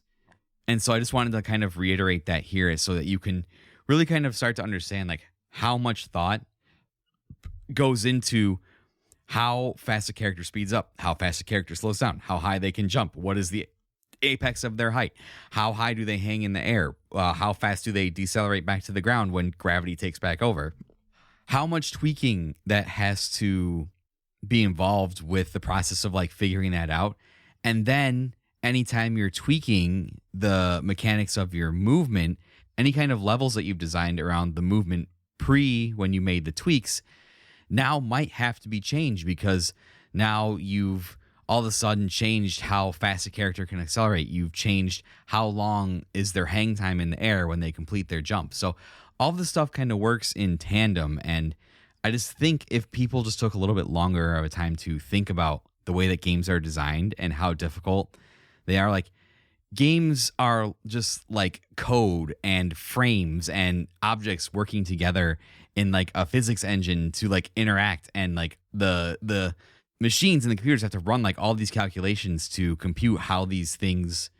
And so I just wanted to kind of reiterate that here so that you can really kind of start to understand like how much thought goes into how fast a character speeds up, how fast a character slows down, how high they can jump, what is the apex of their height, how high do they hang in the air, how fast do they decelerate back to the ground when gravity takes back over, how much tweaking that has to be involved with the process of like figuring that out. And then anytime you're tweaking the mechanics of your movement, any kind of levels that you've designed around the movement when you made the tweaks now might have to be changed because now you've all of a sudden changed how fast a character can accelerate. You've changed how long is their hang time in the air when they complete their jump. So all of this stuff kind of works in tandem. And I just think if people just took a little bit longer of a time to think about the way that games are designed and how difficult they are, like, games are just like code and frames and objects working together in like a physics engine to like interact, and like the machines and the computers have to run like all these calculations to compute how these things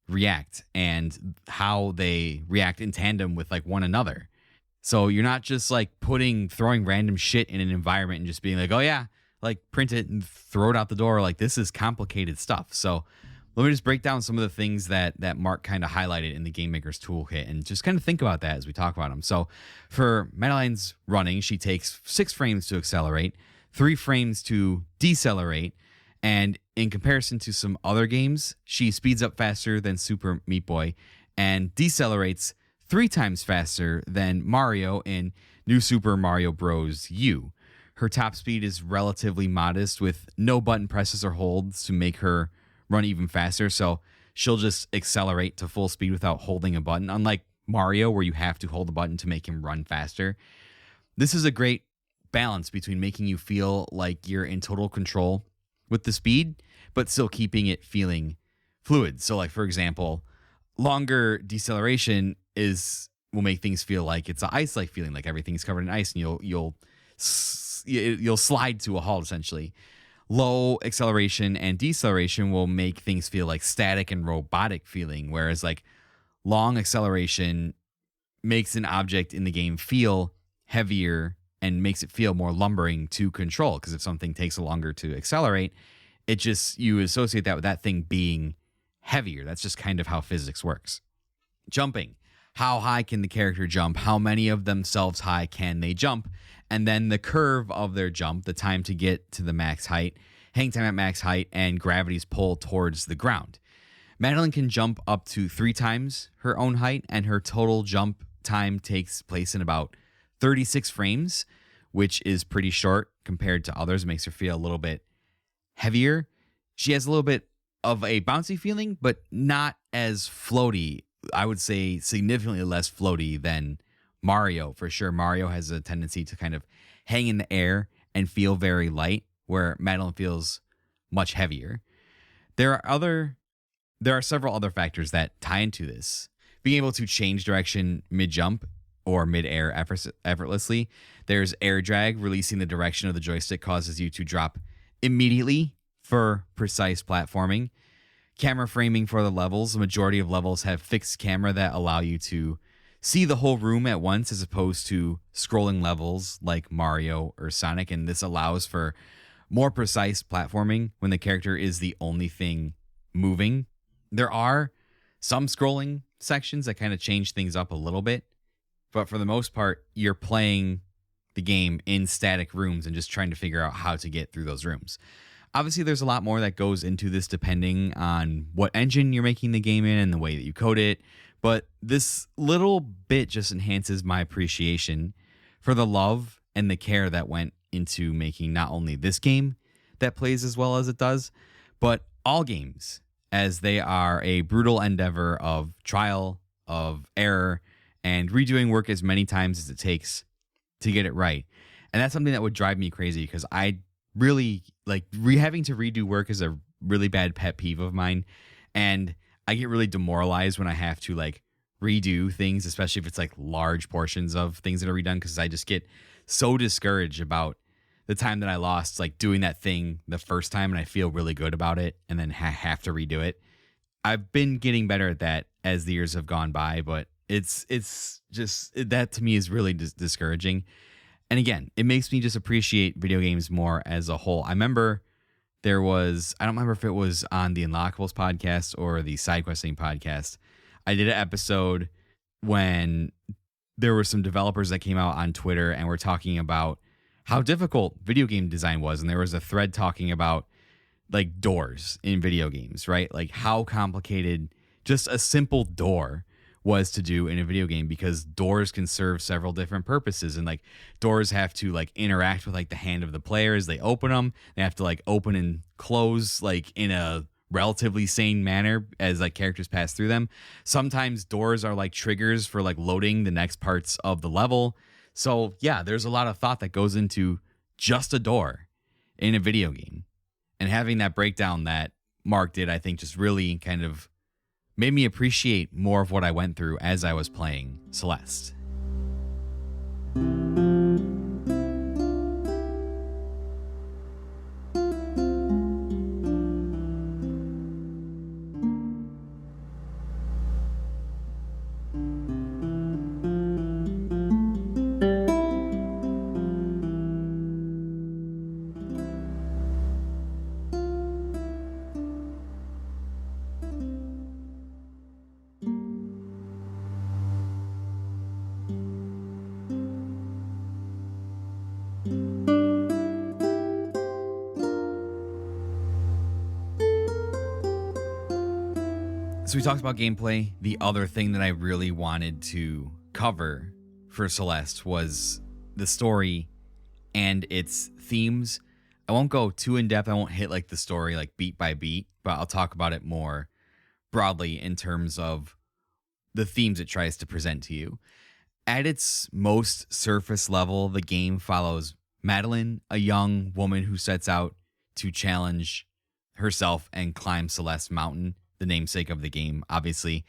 react and how they react in tandem with like one another. So you're not just like throwing random shit in an environment and just being like, oh yeah, like print it and throw it out the door. Like, this is complicated stuff. So let me just break down some of the things that Mark kind of highlighted in the Game Maker's Toolkit and just kind of think about that as we talk about them. So for Madeline's running, she takes 6 frames to accelerate, 3 frames to decelerate, and in comparison to some other games, she speeds up faster than Super Meat Boy and decelerates 3 times faster than Mario in New Super Mario Bros. U. Her top speed is relatively modest with no button presses or holds to make her run even faster. So she'll just accelerate to full speed without holding a button, unlike Mario, where you have to hold a button to make him run faster. This is a great balance between making you feel like you're in total control with the speed, but still keeping it feeling fluid. So, like, for example, longer deceleration will make things feel like it's an ice-like feeling, like everything's covered in ice, and you'll slide to a halt essentially. Low acceleration and deceleration will make things feel like static and robotic feeling, whereas like long acceleration makes an object in the game feel heavier and makes it feel more lumbering to control. Because if something takes longer to accelerate, you associate that with that thing being heavier. That's just kind of how physics works. Jumping. How high can the character jump? How many of themselves high can they jump? And then the curve of their jump, the time to get to the max height, hang time at max height, and gravity's pull towards the ground. Madeline can jump up to 3 times her own height, and her total jump time takes place in about 36 frames, which is pretty short compared to others. It makes her feel a little bit heavier. She has a little bit of a bouncy feeling, but not as floaty. I would say significantly less floaty than Mario, for sure. Mario has a tendency to kind of hang in the air and feel very light, where Madeline feels much heavier. There are several other factors that tie into this. Being able to change direction mid-jump or mid-air effortlessly. There's air drag. Releasing the direction of the joystick causes you to drop immediately for precise platforming. Camera framing for the levels. The majority of levels have fixed camera that allow you to see the whole room at once, as opposed to scrolling levels like Mario or Sonic, and this allows for more precise platforming when the character is the only thing moving. There are some scrolling sections that kind of change things up a little bit, but for the most part, you're playing the game in static rooms and just trying to figure out how to get through those rooms. Obviously, there's a lot more that goes into this depending on what engine you're making the game in and the way that you code it. But this little bit just enhances my appreciation for the love and the care that went into making not only this game that plays as well as it does, but all games, as they are a brutal endeavor of trial, of error, and redoing work as many times as it takes to get it right. And that's something that would drive me crazy, because I really like having to redo work is a really bad pet peeve of mine. And I get really demoralized when I have to like redo things, especially if it's like large portions of things that are redone, because I just get so discouraged about the time that I lost like doing that thing the first time, and I feel really good about it and then have to redo it. I've been getting better at that as the years have gone by, but it's just that to me is really discouraging. And again, it makes me just appreciate video games more as a whole. I remember I don't remember if it was on the Unlockables podcast or the SideQuesting podcast. I did an episode when there were some developers that came out on Twitter and were talking about how difficult video game design was. And there was a thread talking about like doors in video games, right? Like how complicated just a simple door was to do in a video game, because doors can serve several different purposes, and like doors have to like interact with like the hand of the player as they open them. They have to like open and close like in a relatively sane manner as like characters pass through them. Sometimes doors are like triggers for like loading the next parts of the level. So yeah, there's a lot of thought that goes into just a door in a video game, and having that breakdown that Mark did, I think just really kind of made me appreciate more of what I went through as I was playing Celeste. So we talked about gameplay. The other thing that I really wanted to cover for Celeste was the story and its themes. I won't go too in depth. I won't hit like the story like beat by beat, but I'll talk about it more broadly in terms of the themes it tries to present to you. At its most surface level, the game follows Madeline, a young woman who sets out to challenge herself and climb Celeste Mountain, the namesake of the game, obviously.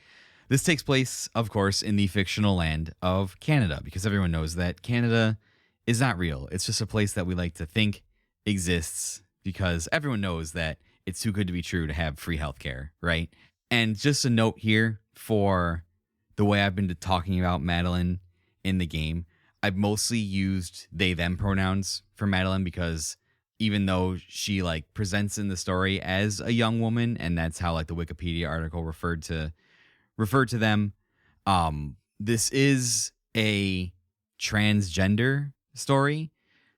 This takes place, of course, in the fictional land of Canada, because everyone knows that Canada is not real. It's just a place that we like to think exists because everyone knows that it's too good to be true to have free healthcare, right? And just a note here for the way I've been talking about Madeline in the game, I've mostly used they them pronouns for Madeline because even though she like presents in the story as a young woman, and that's how like the Wikipedia article referred to them, this is a transgender story.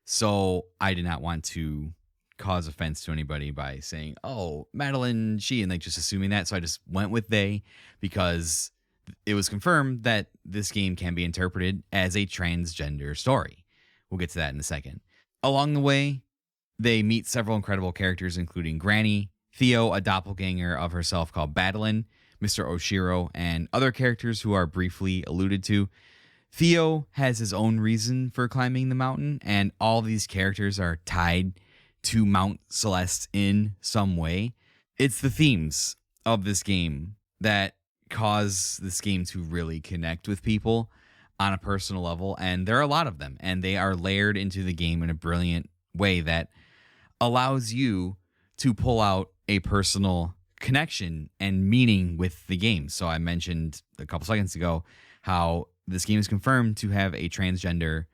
So I did not want to cause offense to anybody by saying, oh, Madeline, she, and like just assuming that. So I just went with they because it was confirmed that this game can be interpreted as a transgender story. We'll get to that in a second. Along the way, they meet several incredible characters, including Granny, Theo, a doppelganger of herself called Madeline, Mr. Oshiro, and other characters who are briefly alluded to. Theo has his own reason for climbing the mountain, and all these characters are tied to Mount Celeste in some way. It's the themes of this game that cause this game to really connect with people on a personal level, and there are a lot of them, and they are layered into the game in a brilliant way that allows you to pull out a personal connection and meaning with the game. So I mentioned a couple seconds ago how this game is confirmed to have a transgender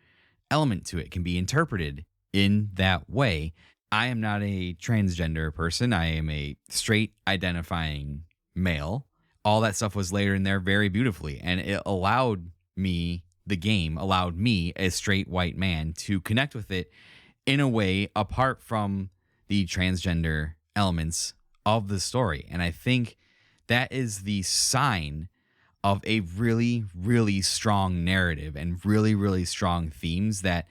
element to it. It can be interpreted in that way. I am not a transgender person. I am a straight identifying male. All that stuff was layered in there very beautifully, and it allowed me, the game allowed me, a straight white man, to connect with it in a way apart from the transgender elements of the story. And I think that is the sign of a really, really strong narrative and really, really strong themes that,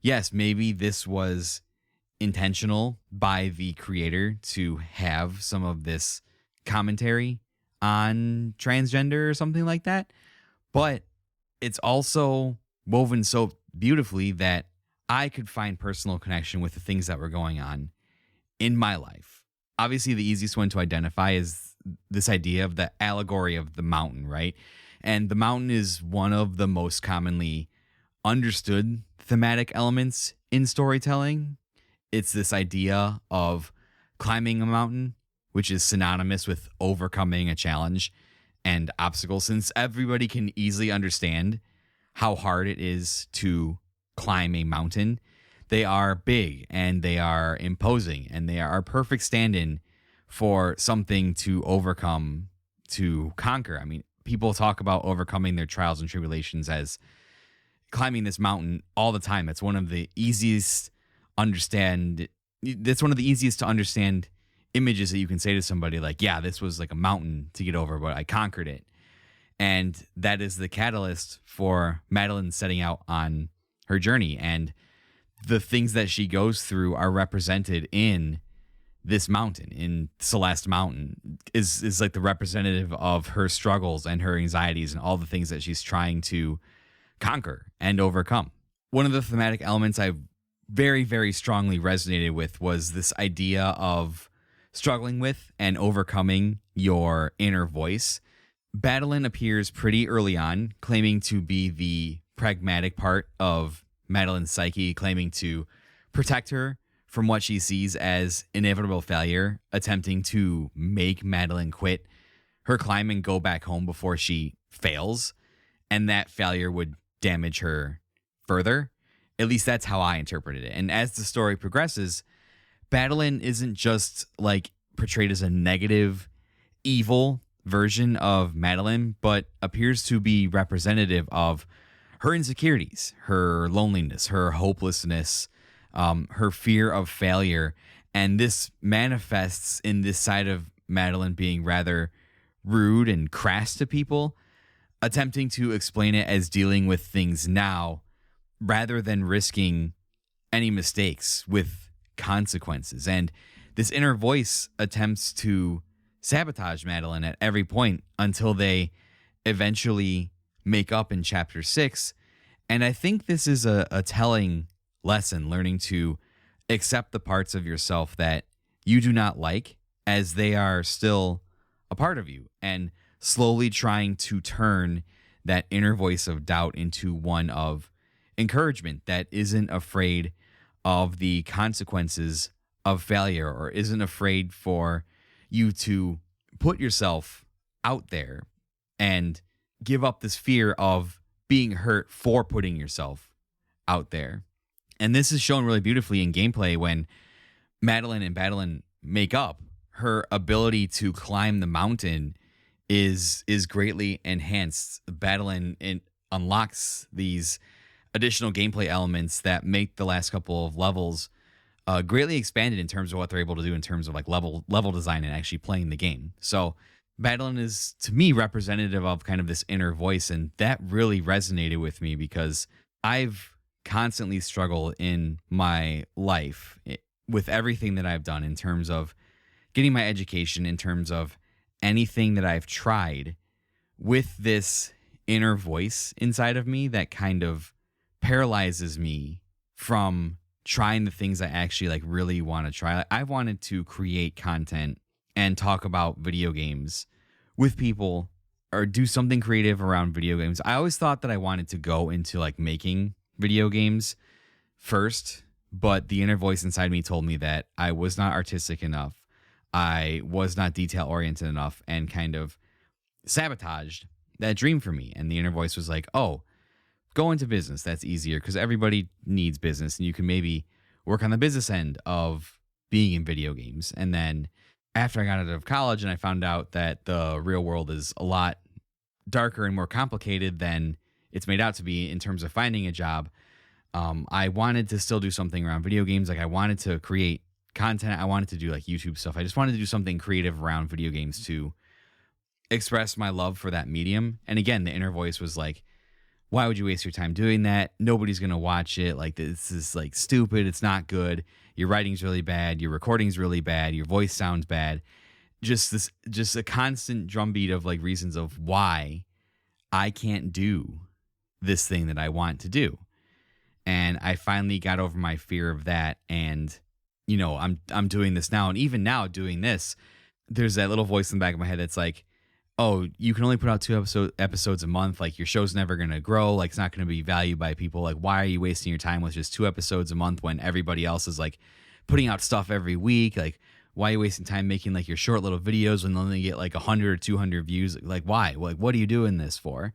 yes, maybe this was intentional by the creator to have some of this commentary on transgender or something like that. But it's also woven so beautifully that I could find personal connection with the things that were going on in my life. Obviously, the easiest one to identify is this idea of the allegory of the mountain, right? And the mountain is one of the most commonly understood thematic elements in storytelling. It's this idea of climbing a mountain, which is synonymous with overcoming a challenge and obstacle, since everybody can easily understand how hard it is to climb a mountain. They are big and they are imposing and they are a perfect stand-in for something to overcome, to conquer. I mean, people talk about overcoming their trials and tribulations as climbing this mountain all the time. It's one of the easiest to understand images that you can say to somebody, like, yeah, this was like a mountain to get over, but I conquered it. And that is the catalyst for Madeline setting out on her journey. And the things that she goes through are represented in this mountain, in Celeste Mountain, is like the representative of her struggles and her anxieties and all the things that she's trying to conquer and overcome. One of the thematic elements I very, very strongly resonated with was this idea of struggling with and overcoming your inner voice. Madeline appears pretty early on, claiming to be the pragmatic part of Madeline's psyche, claiming to protect her from what she sees as inevitable failure, attempting to make Madeline quit her climb and go back home before she fails, and that failure would damage her further. At least that's how I interpreted it. And as the story progresses, Madeline isn't just like portrayed as a negative, evil version of Madeline, but appears to be representative of her insecurities, her loneliness, her hopelessness, her fear of failure. And this manifests in this side of Madeline being rather rude and crass to people, attempting to explain it as dealing with things now rather than risking any mistakes with consequences. And this inner voice attempts to sabotage Madeline at every point until they eventually make up in chapter 6. And I think this is a telling lesson, learning to accept the parts of yourself that you do not like as they are still a part of you, and slowly trying to turn that inner voice of doubt into one of encouragement that isn't afraid of the consequences of failure, or isn't afraid for you to put yourself out there and give up this fear of being hurt for putting yourself out there. And this is shown really beautifully in gameplay when Madeline and Madeline make up. Her ability to climb the mountain is greatly enhanced. Madeline unlocks these additional gameplay elements that make the last couple of levels greatly expanded in terms of what they're able to do in terms of like level design and actually playing the game. So Madeline is, to me, representative of kind of this inner voice, and that really resonated with me because I've constantly struggled in my life with everything that I've done in terms of getting my education, in terms of anything that I've tried, with this inner voice inside of me that kind of paralyzes me from trying the things I actually like really want to try. Like, I wanted to create content and talk about video games with people or do something creative around video games. I always thought that I wanted to go into like making video games first, but the inner voice inside me told me that I was not artistic enough. I was not detail oriented enough, and kind of sabotaged that dream for me. And the inner voice was like, oh, go into business. That's easier because everybody needs business, and you can maybe work on the business end of being in video games. And then after I got out of college and I found out that the real world is a lot darker and more complicated than it's made out to be in terms of finding a job, I wanted to still do something around video games. Like, I wanted to create content. I wanted to do like YouTube stuff. I just wanted to do something creative around video games to express my love for that medium. And again, the inner voice was like, why would you waste your time doing that? Nobody's going to watch it. Like, this is like stupid. It's not good. Your writing's really bad. Your recording's really bad. Your voice sounds bad. Just a constant drumbeat of like reasons of why I can't do this thing that I want to do. And I finally got over my fear of that. And, you know, I'm doing this now. And even now doing this, there's that little voice in the back of my head that's like, oh, you can only put out 2 episodes a month. Like, your show's never going to grow. Like, it's not going to be valued by people. Like, why are you wasting your time with just 2 episodes a month when everybody else is like putting out stuff every week? Like, why are you wasting time making like your short little videos when they only get like 100 or 200 views? Like, why? Like, what are you doing this for?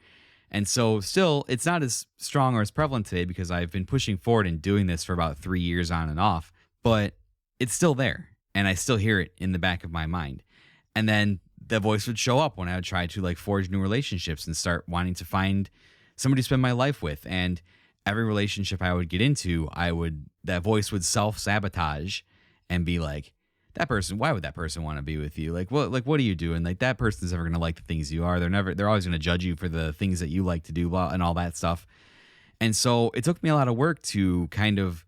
And so still, it's not as strong or as prevalent today because I've been pushing forward and doing this for about 3 years on and off, but it's still there. And I still hear it in the back of my mind. And then the voice would show up when I would try to like forge new relationships and start wanting to find somebody to spend my life with. And every relationship I would get into, that voice would self-sabotage and be like, that person, why would that person want to be with you? Like, what are you doing? Like, that person's never going to like the things you are. They're always going to judge you for the things that you like to do, blah, and all that stuff. And so it took me a lot of work to kind of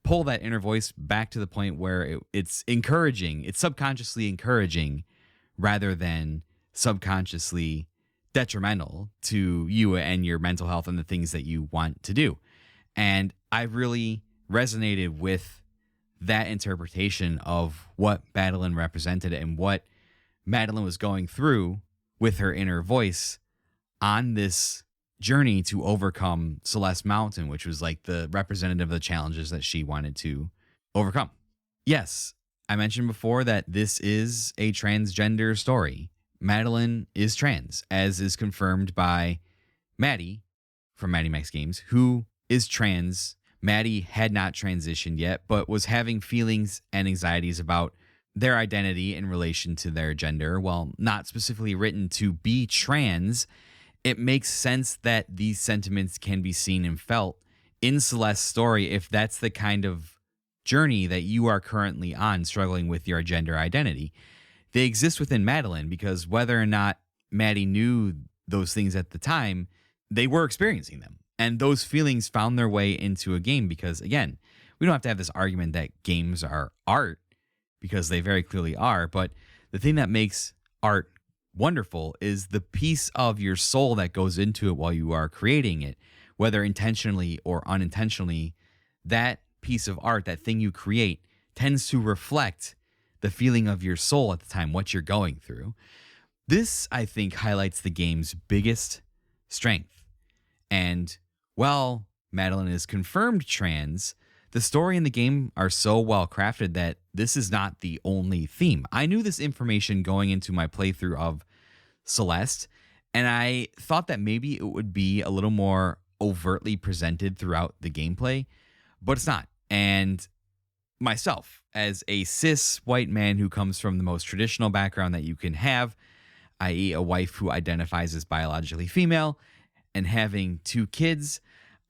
pull that inner voice back to the point where it's encouraging. It's subconsciously encouraging rather than subconsciously detrimental to you and your mental health and the things that you want to do. And I really resonated with that interpretation of what Madeline represented and what Madeline was going through with her inner voice on this journey to overcome Celeste Mountain, which was like the representative of the challenges that she wanted to overcome. Yes, I mentioned before that this is a transgender story. Madeline is trans, as is confirmed by Maddie from Maddie Max Games, who is trans. Maddie had not transitioned yet, but was having feelings and anxieties about their identity in relation to their gender. While not specifically written to be trans, it makes sense that these sentiments can be seen and felt in Celeste's story if that's the kind of journey that you are currently on, struggling with your gender identity. they exist within Madeline because whether or not Maddie knew those things at the time, they were experiencing them. And those feelings found their way into a game because, again, we don't have to have this argument that games are art because they very clearly are. But the thing that makes art wonderful is the piece of your soul that goes into it while you are creating it, whether intentionally or unintentionally. That piece of art, that thing you create, tends to reflect the feeling of your soul at the time, what you're going through. This, I think, highlights the game's biggest strength. And while Madeline is confirmed trans, the story and the game are so well crafted that this is not the only theme. I knew this information going into my playthrough of Celeste, and I thought that maybe it would be a little more overtly presented throughout the gameplay, but it's not. And myself, as a cis white man who comes from the most traditional background that you can have, i.e. a wife who identifies as biologically female, and having 2 kids,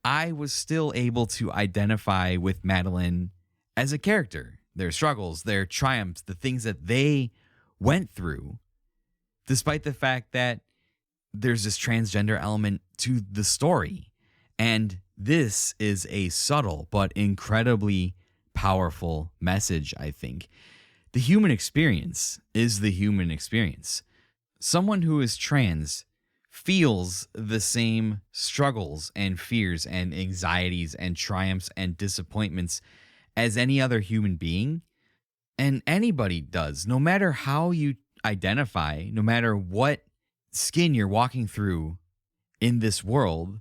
I was still able to identify with Madeline as a character, their struggles, their triumphs, the things that they went through, despite the fact that there's this transgender element to the story. And this is a subtle but incredibly powerful message, I think. The human experience is the human experience. Someone who is trans feels the same struggles and fears and anxieties and triumphs and disappointments as any other human being. And anybody does, no matter how you identify, no matter what skin you're walking through in this world,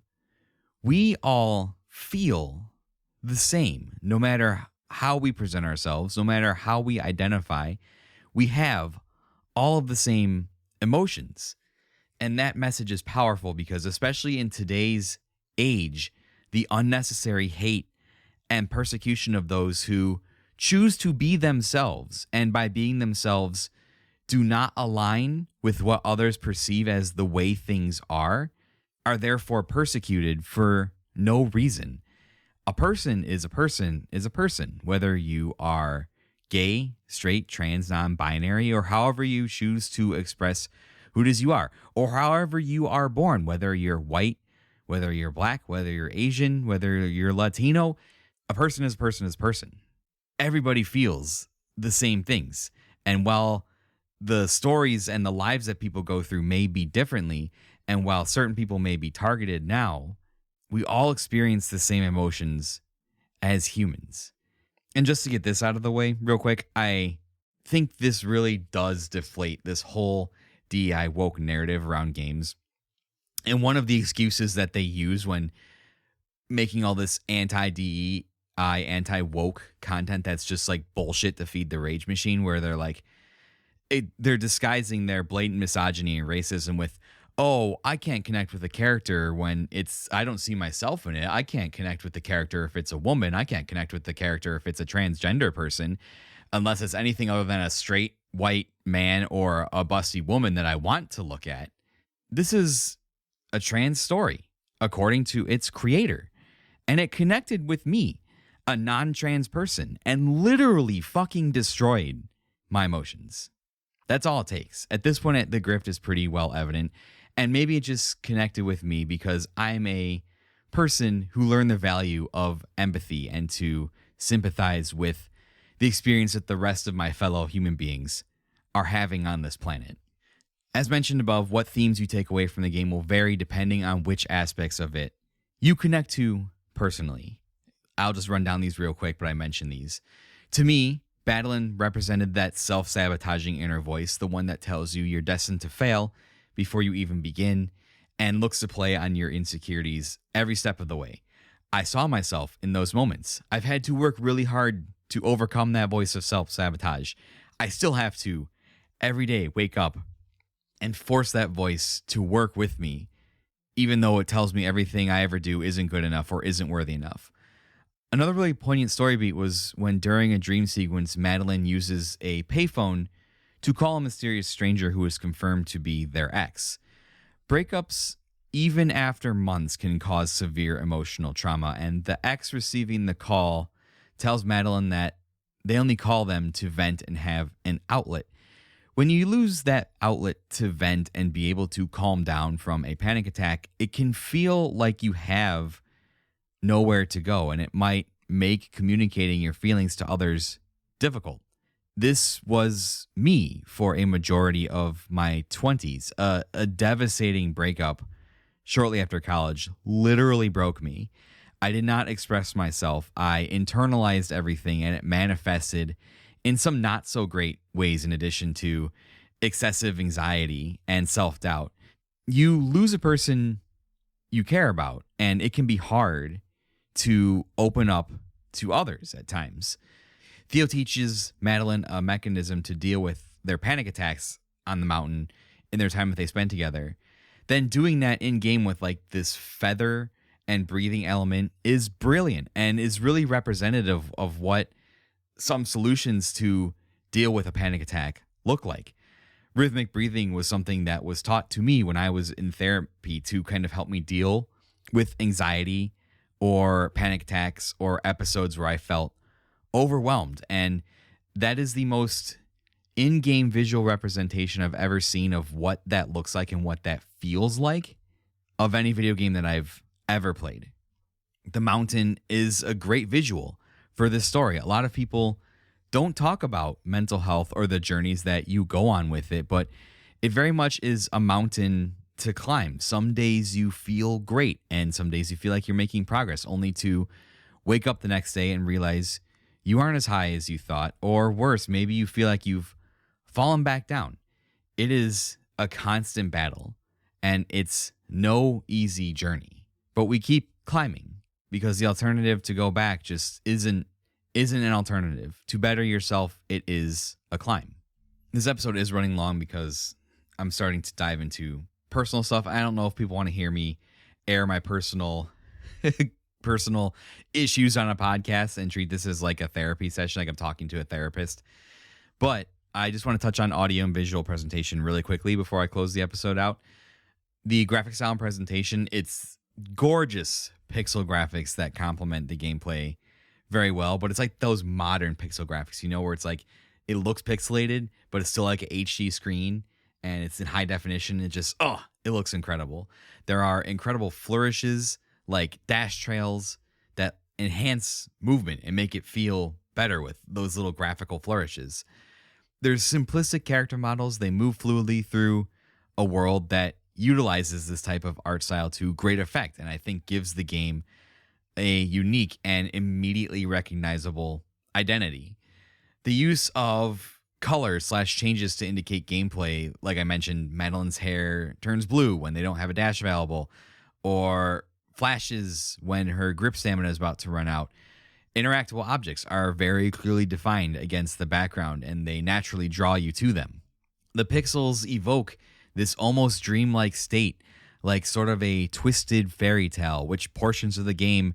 we all feel the same, no matter how we present ourselves, no matter how we identify. We have all of the same emotions. And that message is powerful because, especially in today's age, the unnecessary hate and persecution of those who choose to be themselves, and by being themselves, do not align with what others perceive as the way things are therefore persecuted for no reason. A person is a person is a person, whether you are gay, straight, trans, non-binary, or however you choose to express who it is you are, or however you are born, whether you're white, whether you're black, whether you're Asian, whether you're Latino. A person is a person is a person. Everybody feels the same things. And while the stories and the lives that people go through may be differently, and while certain people may be targeted now, we all experience the same emotions as humans. And just to get this out of the way real quick, I think this really does deflate this whole DEI woke narrative around games. And one of the excuses that they use when making all this anti-DEI, anti-woke content that's just like bullshit to feed the rage machine, where they're like, they're disguising their blatant misogyny and racism with, oh, I can't connect with a character when I don't see myself in it. I can't connect with the character if it's a woman. I can't connect with the character if it's a transgender person, unless it's anything other than a straight white man or a busty woman that I want to look at. This is a trans story, according to its creator. And it connected with me, a non-trans person, and literally fucking destroyed my emotions. That's all it takes. At this point, the grift is pretty well evident. And maybe it just connected with me because I'm a person who learned the value of empathy and to sympathize with the experience that the rest of my fellow human beings are having on this planet. As mentioned above, what themes you take away from the game will vary depending on which aspects of it you connect to personally. I'll just run down these real quick, but I mentioned these. To me, Madeline represented that self-sabotaging inner voice, the one that tells you you're destined to fail before you even begin and looks to play on your insecurities every step of the way. I saw myself in those moments. I've had to work really hard to overcome that voice of self-sabotage. I still have to every day wake up and force that voice to work with me, even though it tells me everything I ever do isn't good enough or isn't worthy enough. Another really poignant story beat was when during a dream sequence, Madeline uses a payphone to call a mysterious stranger who is confirmed to be their ex. Breakups, even after months, can cause severe emotional trauma, and the ex receiving the call tells Madeline that they only call them to vent and have an outlet. When you lose that outlet to vent and be able to calm down from a panic attack, it can feel like you have nowhere to go, and it might make communicating your feelings to others difficult. This was me for a majority of my 20s. A devastating breakup shortly after college literally broke me. I did not express myself. I internalized everything, and it manifested in some not so great ways, in addition to excessive anxiety and self-doubt. You lose a person you care about, and it can be hard to open up to others at times. Theo teaches Madeline a mechanism to deal with their panic attacks on the mountain in their time that they spend together. Then doing that in game with like this feather and breathing element is brilliant and is really representative of what some solutions to deal with a panic attack look like. Rhythmic breathing was something that was taught to me when I was in therapy to kind of help me deal with anxiety or panic attacks or episodes where I felt overwhelmed. And that is the most in-game visual representation I've ever seen of what that looks like and what that feels like of any video game that I've ever played. The mountain is a great visual for this story. A lot of people don't talk about mental health or the journeys that you go on with it, but it very much is a mountain to climb. Some days you feel great, and some days you feel like you're making progress, only to wake up the next day and realize you aren't as high as you thought, or worse, maybe you feel like you've fallen back down. It is a constant battle, and it's no easy journey, but we keep climbing because the alternative to go back just isn't an alternative. To better yourself, it is a climb. This episode is running long because I'm starting to dive into personal stuff. I don't know if people want to hear me air my personal issues on a podcast and treat this as like a therapy session, like I'm talking to a therapist. But I just want to touch on audio and visual presentation really quickly before I close the episode out. The graphic style and presentation, it's gorgeous pixel graphics that complement the gameplay very well, but it's like those modern pixel graphics, where it's like it looks pixelated, but it's still like an HD screen and it's in high definition. It just, it looks incredible. There are incredible flourishes like dash trails that enhance movement and make it feel better with those little graphical flourishes. There's simplistic character models. They move fluidly through a world that utilizes this type of art style to great effect, and I think gives the game a unique and immediately recognizable identity. The use of color/changes to indicate gameplay, like I mentioned, Madeline's hair turns blue when they don't have a dash available, or flashes when her grip stamina is about to run out. Interactable objects are very clearly defined against the background, and they naturally draw you to them. The pixels evoke this almost dreamlike state, like sort of a twisted fairy tale, which portions of the game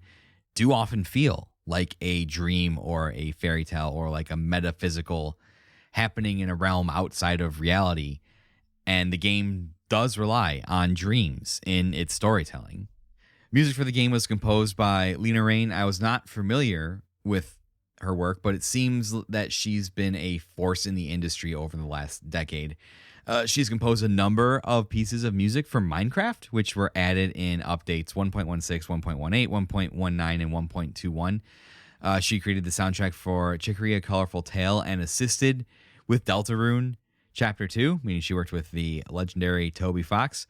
do often feel like a dream or a fairy tale or like a metaphysical happening in a realm outside of reality. And the game does rely on dreams in its storytelling. Music for the game was composed by Lena Raine. I was not familiar with her work, but it seems that she's been a force in the industry over the last decade. She's composed a number of pieces of music for Minecraft, which were added in updates 1.16, 1.18, 1.19, and 1.21. She created the soundtrack for Chicory, A Colorful Tale, and assisted with Deltarune Chapter 2, meaning she worked with the legendary Toby Fox.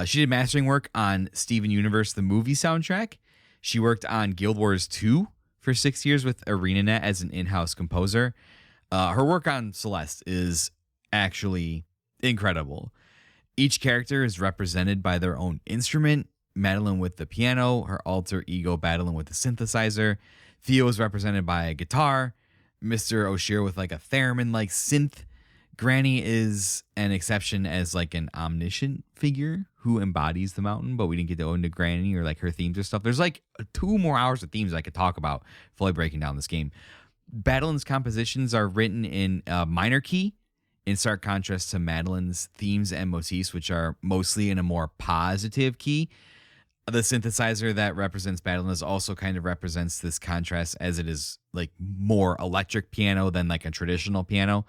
She did mastering work on Steven Universe, the movie soundtrack. She worked on Guild Wars 2 for 6 years with ArenaNet as an in-house composer. Her work on Celeste is actually incredible. Each character is represented by their own instrument. Madeline with the piano, her alter ego battling with the synthesizer. Theo is represented by a guitar. Mr. O'Shea with like a theremin-like synth. Granny is an exception as like an omniscient figure who embodies the mountain, but we didn't get to go into Granny or like her themes or stuff. There's like 2 more hours of themes I could talk about fully breaking down this game. Madeline's compositions are written in minor key, in stark contrast to Madeline's themes and motifs, which are mostly in a more positive key. The synthesizer that represents Madeline also kind of represents this contrast, as it is like more electric piano than like a traditional piano.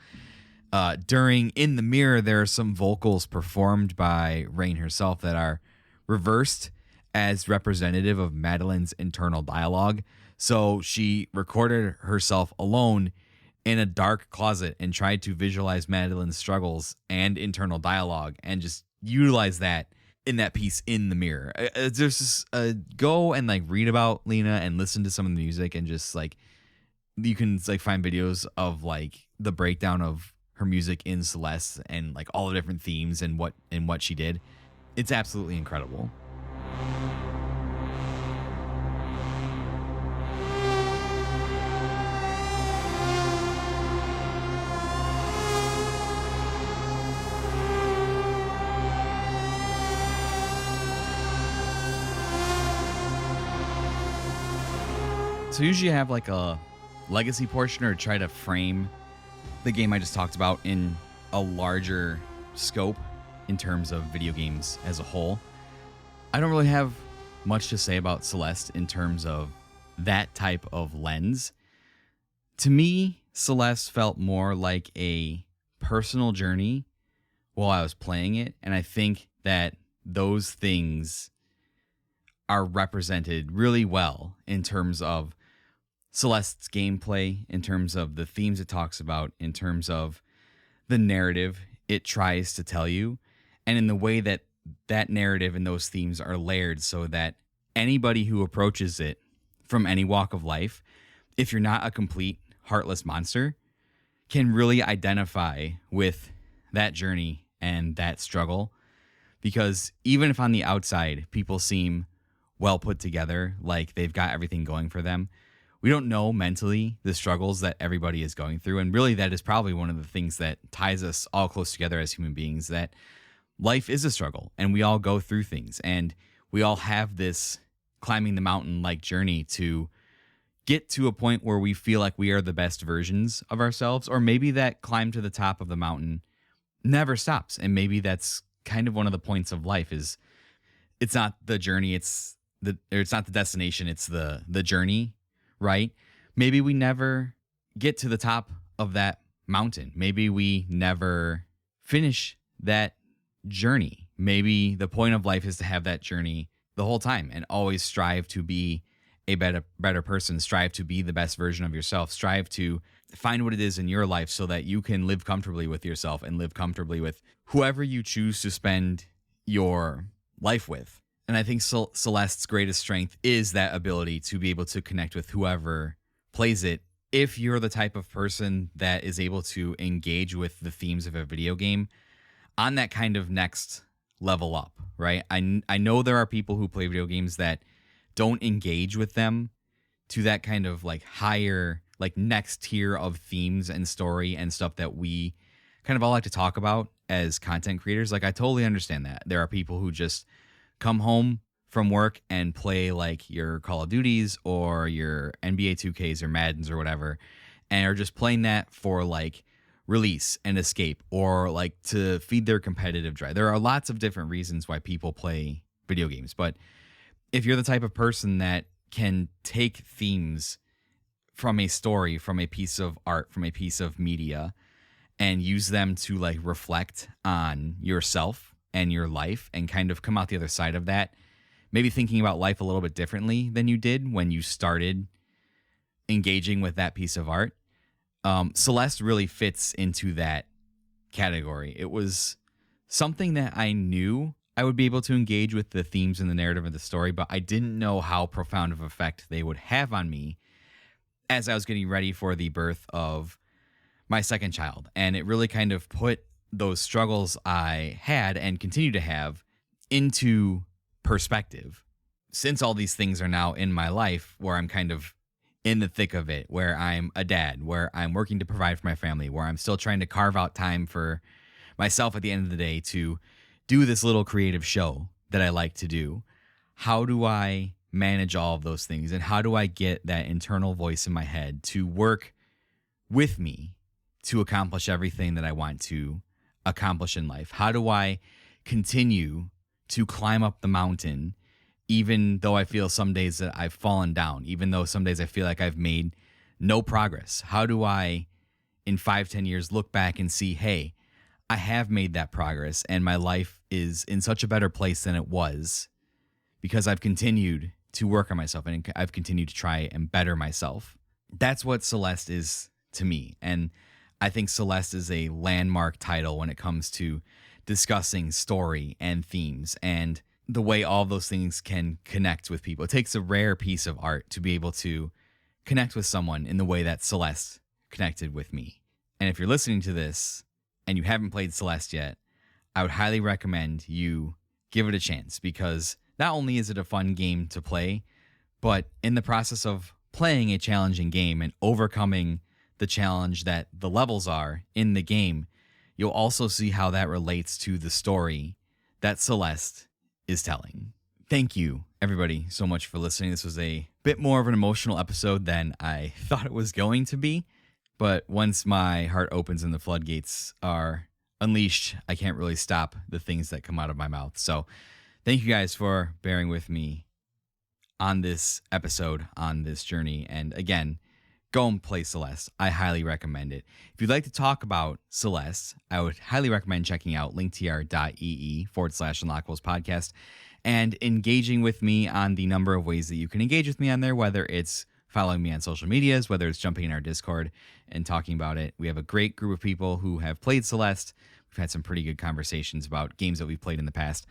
During In the Mirror, there are some vocals performed by Rain herself that are reversed as representative of Madeline's internal dialogue. So she recorded herself alone in a dark closet and tried to visualize Madeline's struggles and internal dialogue and just utilize that in that piece In the Mirror. There's just go and like read about Lena and listen to some of the music, and just like you can like find videos of like the breakdown of her music in Celeste and like all the different themes and what she did. It's absolutely incredible. So usually I have like a legacy portion, or try to frame the game I just talked about in a larger scope in terms of video games as a whole. I don't really have much to say about Celeste in terms of that type of lens. To me, Celeste felt more like a personal journey while I was playing it, and I think that those things are represented really well in terms of Celeste's gameplay, in terms of the themes it talks about, in terms of the narrative it tries to tell you, and in the way that that narrative and those themes are layered so that anybody who approaches it from any walk of life, if you're not a complete heartless monster, can really identify with that journey and that struggle. Because even if on the outside people seem well put together, like they've got everything going for them, we don't know mentally the struggles that everybody is going through. And really, that is probably one of the things that ties us all close together as human beings, that life is a struggle and we all go through things, and we all have this climbing the mountain like journey to get to a point where we feel like we are the best versions of ourselves. Or maybe that climb to the top of the mountain never stops. And maybe that's kind of one of the points of life, is it's not the journey, it's not the destination, it's the journey. Right? Maybe we never get to the top of that mountain. Maybe we never finish that journey. Maybe the point of life is to have that journey the whole time and always strive to be a better person, strive to be the best version of yourself, strive to find what it is in your life so that you can live comfortably with yourself and live comfortably with whoever you choose to spend your life with. And I think Celeste's greatest strength is that ability to be able to connect with whoever plays it. If you're the type of person that is able to engage with the themes of a video game on that kind of next level up, right? I know there are people who play video games that don't engage with them to that kind of like higher, like next tier of themes and story and stuff that we kind of all like to talk about as content creators. Like, I totally understand that. There are people who just come home from work and play like your Call of Duties or your NBA 2Ks or Maddens or whatever, and are just playing that for like release and escape, or like to feed their competitive drive. There are lots of different reasons why people play video games, but if you're the type of person that can take themes from a story, from a piece of art, from a piece of media, and use them to like reflect on yourself and your life and kind of come out the other side of that, maybe thinking about life a little bit differently than you did when you started engaging with that piece of art, Celeste really fits into that category. It was something that I knew I would be able to engage with the themes and the narrative of the story, but I didn't know how profound of effect they would have on me as I was getting ready for the birth of my second child. And it really kind of put those struggles I had and continue to have into perspective. Since all these things are now in my life, where I'm kind of in the thick of it, where I'm a dad, where I'm working to provide for my family, where I'm still trying to carve out time for myself at the end of the day to do this little creative show that I like to do, how do I manage all of those things? And how do I get that internal voice in my head to work with me to accomplish everything that I want to accomplish in life? How do I continue to climb up the mountain, even though I feel some days that I've fallen down, even though some days I feel like I've made no progress? How do I in 5-10 years look back and see, hey, I have made that progress and my life is in such a better place than it was because I've continued to work on myself and I've continued to try and better myself. That's what Celeste is to me. And I think Celeste is a landmark title when it comes to discussing story and themes and the way all those things can connect with people. It takes a rare piece of art to be able to connect with someone in the way that Celeste connected with me. And if you're listening to this and you haven't played Celeste yet, I would highly recommend you give it a chance, because not only is it a fun game to play, but in the process of playing a challenging game and overcoming the challenge that the levels are in the game, you'll also see how that relates to the story that Celeste is telling. Thank you, everybody, so much for listening. This was a bit more of an emotional episode than I thought it was going to be, but once my heart opens and the floodgates are unleashed, I can't really stop the things that come out of my mouth. So thank you guys for bearing with me on this episode, on this journey. And again, go and play Celeste. I highly recommend it. If you'd like to talk about Celeste, I would highly recommend checking out linktr.ee/Unlockables podcast and engaging with me on the number of ways that you can engage with me on there, whether it's following me on social medias, whether it's jumping in our Discord and talking about it. We have a great group of people who have played Celeste. We've had some pretty good conversations about games that we've played in the past.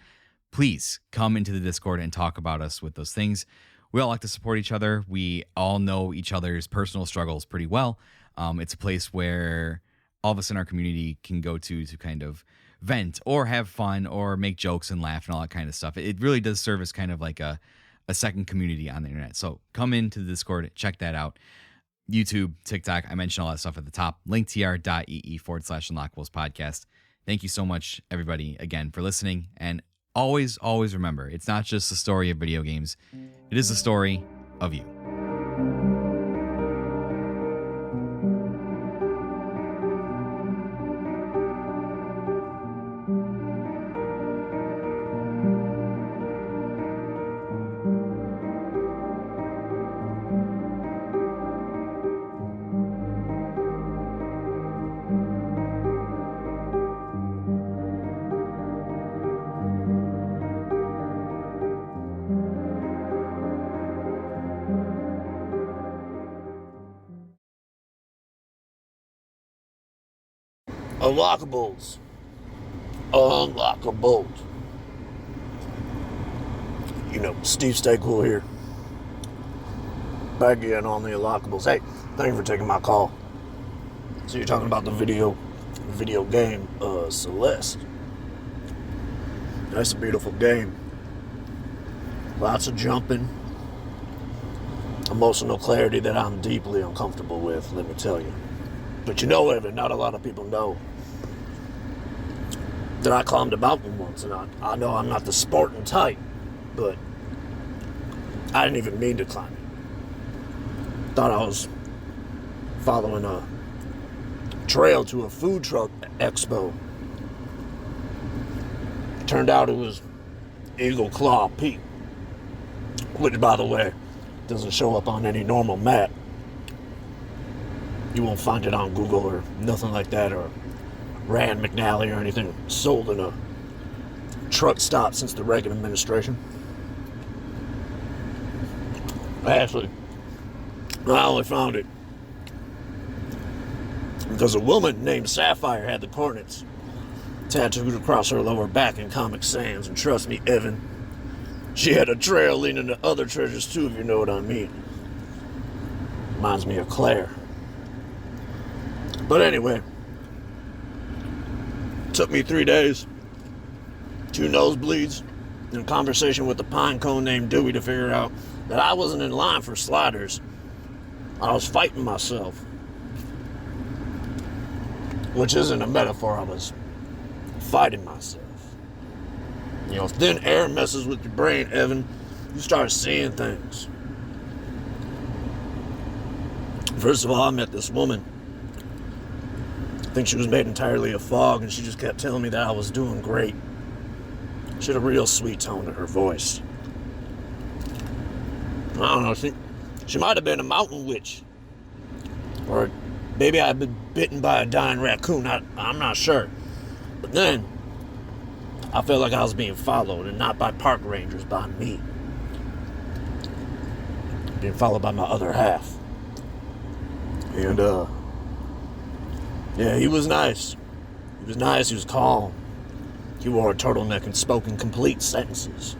Please come into the Discord and talk about us with those things. We all like to support each other. We all know each other's personal struggles pretty well. It's a place where all of us in our community can go to kind of vent or have fun or make jokes and laugh and all that kind of stuff. It really does serve as kind of like a second community on the internet. So come into the Discord, check that out. YouTube, TikTok, I mentioned all that stuff at the top. linktr.ee/Unlockables podcast. Thank you so much, everybody, again, for listening. And always, always remember, it's not just the story of video games. It is the story of you. Unlockables. Unlockables. You know, Steve Staycool here. Back again on the Unlockables. Hey, thank you for taking my call. So you're talking about the video game, Celeste. That's a beautiful game. Lots of jumping. Emotional clarity that I'm deeply uncomfortable with, let me tell you. But you know, Evan, not a lot of people know that I climbed a mountain once, and I know I'm not the sporting type, but I didn't even mean to climb it. Thought I was following a trail to a food truck expo. Turned out it was Eagle Claw Peak, which, by the way, doesn't show up on any normal map. You won't find it on Google or nothing like that, or Rand McNally or anything sold in a truck stop since the Reagan administration. Actually, I only found it because a woman named Sapphire had the coordinates tattooed across her lower back in Comic Sans, and trust me, Evan, she had a trail leading to other treasures too, if you know what I mean. Reminds me of Claire. But anyway, it took me 3 days, 2 nosebleeds, and a conversation with a pine cone named Dewey to figure out that I wasn't in line for sliders. I was fighting myself. Which isn't a metaphor, I was fighting myself. You know, if thin air messes with your brain, Evan, you start seeing things. First of all, I met this woman. I think she was made entirely of fog, and she just kept telling me that I was doing great. She had a real sweet tone to her voice. I don't know, she might have been a mountain witch, or Maybe I've been bitten by a dying raccoon. I'm not sure. But then, I felt like I was being followed, and not by park rangers, by me. Being followed by my other half. And, yeah, he was nice. He was nice, he was calm. He wore a turtleneck and spoke in complete sentences.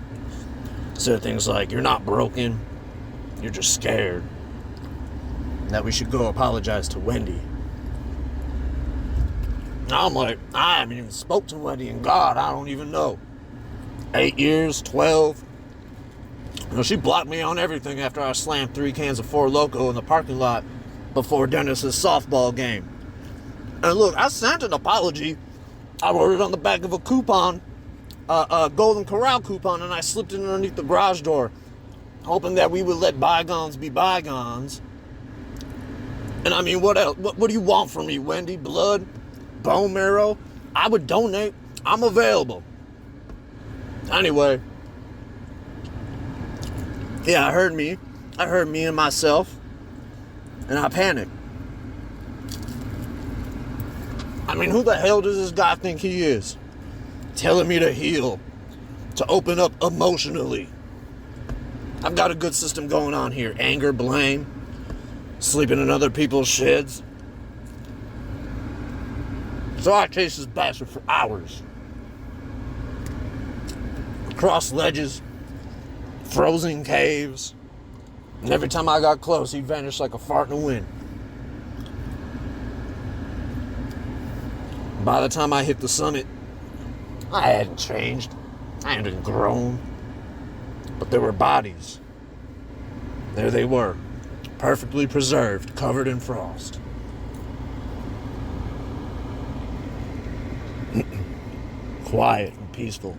Said things like, "You're not broken, you're just scared. That we should go apologize to Wendy." I'm like, I haven't even spoke to Wendy, and God, I don't even know. 8 years, 12. You know, she blocked me on everything after I slammed 3 cans of Four Loko in the parking lot before Dennis's softball game. And look, I sent an apology. I wrote it on the back of a coupon, a Golden Corral coupon, and I slipped it underneath the garage door, hoping that we would let bygones be bygones. And I mean, what else? What do you want from me, Wendy? Blood? Bone marrow? I would donate. I'm available. Anyway. Yeah, I heard me and myself, and I panicked. I mean, who the hell does this guy think he is? Telling me to heal, to open up emotionally. I've got a good system going on here. Anger, blame, sleeping in other people's sheds. So I chased this bastard for hours. Across ledges, frozen caves, and every time I got close, he'd vanish like a fart in the wind. By the time I hit the summit, I hadn't changed. I hadn't grown. But there were bodies. There they were, perfectly preserved, covered in frost. Quiet and peaceful.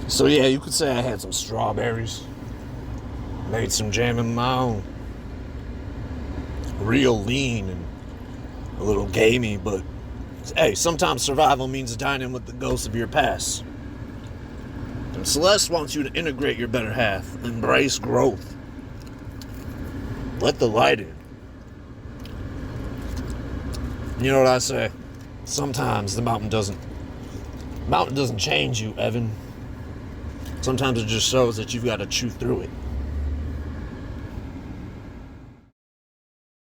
So yeah, you could say I had some strawberries. Made some jam of my own. Real lean and a little gamey, but hey, sometimes survival means dining with the ghosts of your past. And Celeste wants you to integrate your better half, embrace growth. Let the light in. You know what I say? Sometimes the mountain doesn't change you, Evan. Sometimes it just shows that you've got to chew through it.